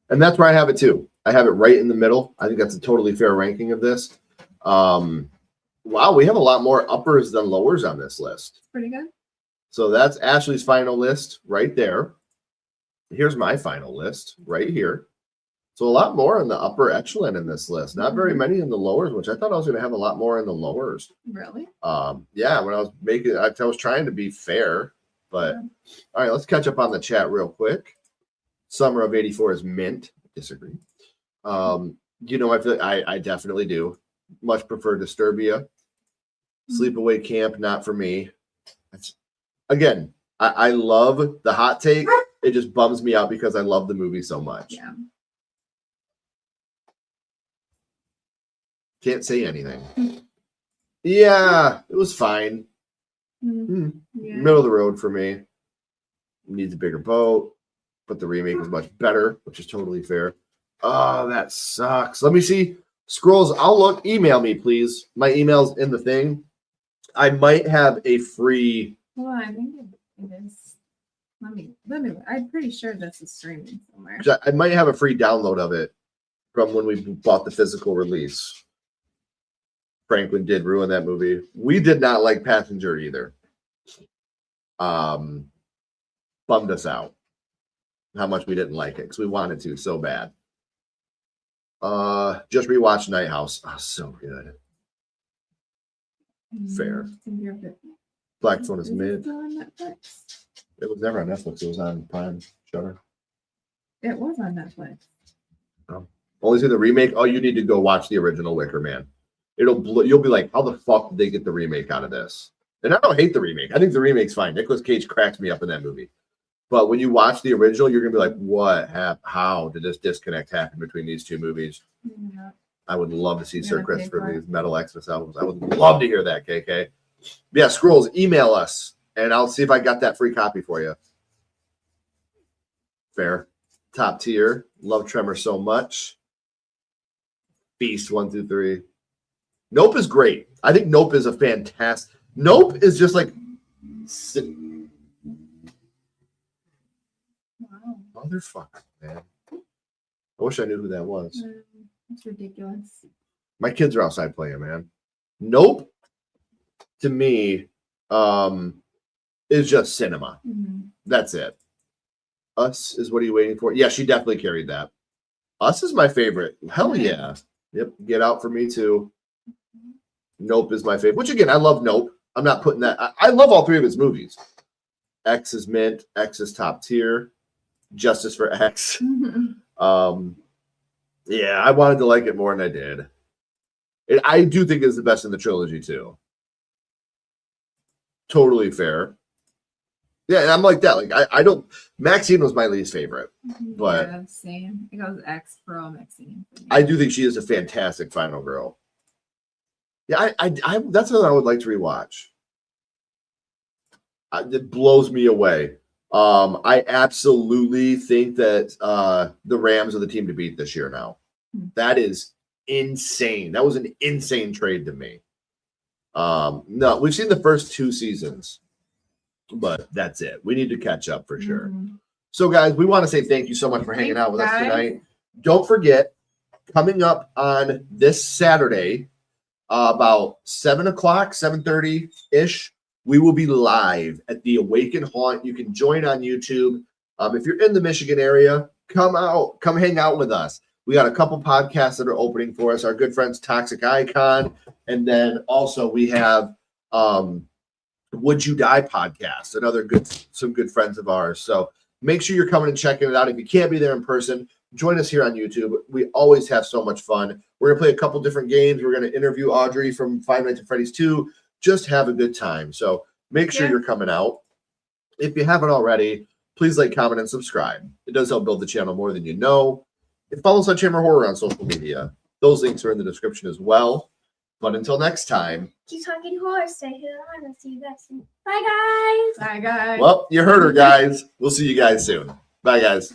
And that's where I have it too. I have it right in the middle. I think that's a totally fair ranking of this. Wow, we have a lot more uppers than lowers on this list. Pretty good. So that's Ashley's final list right there. Here's my final list right here. So a lot more in the upper echelon in this list. Not very many in the lowers, which I thought I was going to have a lot more in the lowers. Really? Yeah, when I was making it, I was trying to be fair, but all right, let's catch up on the chat real quick. Summer of '84 is mint. Disagree. I definitely do. Much prefer Disturbia. Sleepaway Camp, not for me. Again, I love the hot take. It just bums me out because I love the movie so much. Yeah. Can't say anything. Yeah, it was fine. Yeah. Middle of the road for me. Needs a bigger boat, but the remake was much better, which is totally fair. Oh, that sucks. Let me see. Scrolls, I'll look. Email me, please. My email's in the thing. I might have a free. Well, I think it is. Let me. I'm pretty sure this is streaming somewhere. I might have a free download of it from when we bought the physical release. Franklin did ruin that movie. We did not like Passenger either. Bummed us out how much we didn't like it because we wanted to so bad. Just rewatched Night House. Oh, so good. Fair. Black Phone is mid. It still on Netflix? It was never on Netflix. It was on Prime. Shutter. It was on Netflix. Only see the remake. Oh, you need to go watch the original Wicker Man. You'll be like, how the fuck did they get the remake out of this? And I don't hate the remake. I think the remake's fine. Nicolas Cage cracks me up in that movie. But when you watch the original, you're gonna be like, what how did this disconnect happen between these two movies? Yeah. I would love to see Sir Yeah, Christopher okay, Lee's Metal Xmas albums. I would love to hear that, KK. Yeah, Scrolls, email us and I'll see if I got that free copy for you. Fair. Top tier. Love Tremor so much. Beast 1 through 3. Nope is great. I think Nope is a fantastic. Nope is just like Wow. motherfucker, man. I wish I knew who that was. That's ridiculous. My kids are outside playing, man. Nope to me is just cinema. That's it. Us is What Are You Waiting For? Yeah, she definitely carried that. Us is my favorite. Hell yeah. Yep. Get Out for me too. Nope is my favorite. Which again, I love Nope. I'm not putting that. I love all three of his movies. X is mint. X is top tier. Justice for X. Yeah, I wanted to like it more than I did. I do think it's the best in the trilogy too. Totally fair. Yeah, and I'm like that. Like I don't. Maxine was my least favorite, but yeah, same. It goes X Pro Maxine. I do think she is a fantastic final girl. Yeah, I that's something I would like to rewatch. It blows me away. I absolutely think that the Rams are the team to beat this year now. That is insane. That was an insane trade to me. No, we've seen the first 2 seasons, but that's it. We need to catch up for sure. So, guys, we want to say thank you so much for hanging out with us tonight. Don't forget, coming up on this Saturday, about 7 o'clock, 7:30-ish, we will be live at the Awaken Haunt. You can join on YouTube. If you're in the Michigan area, come hang out with us. We got a couple podcasts that are opening for us. Our good friends Toxic Icon, and then also we have Would You Die podcast, some good friends of ours. So make sure you're coming and checking it out. If you can't be there in person, join us here on YouTube. We always have so much fun. We're gonna play a couple different games. We're gonna interview Audrey from Five Nights at Freddy's 2. Just have a good time. So make sure you're coming out. If you haven't already, please like, comment, and subscribe. It does help build the channel more than you know. And follow Sledgehammer Horror on social media. Those links are in the description as well. But until next time. Keep talking horror. Stay here on. I'll see you guys soon. Bye, guys. Bye, guys. Well, you heard her, guys. We'll see you guys soon. Bye, guys.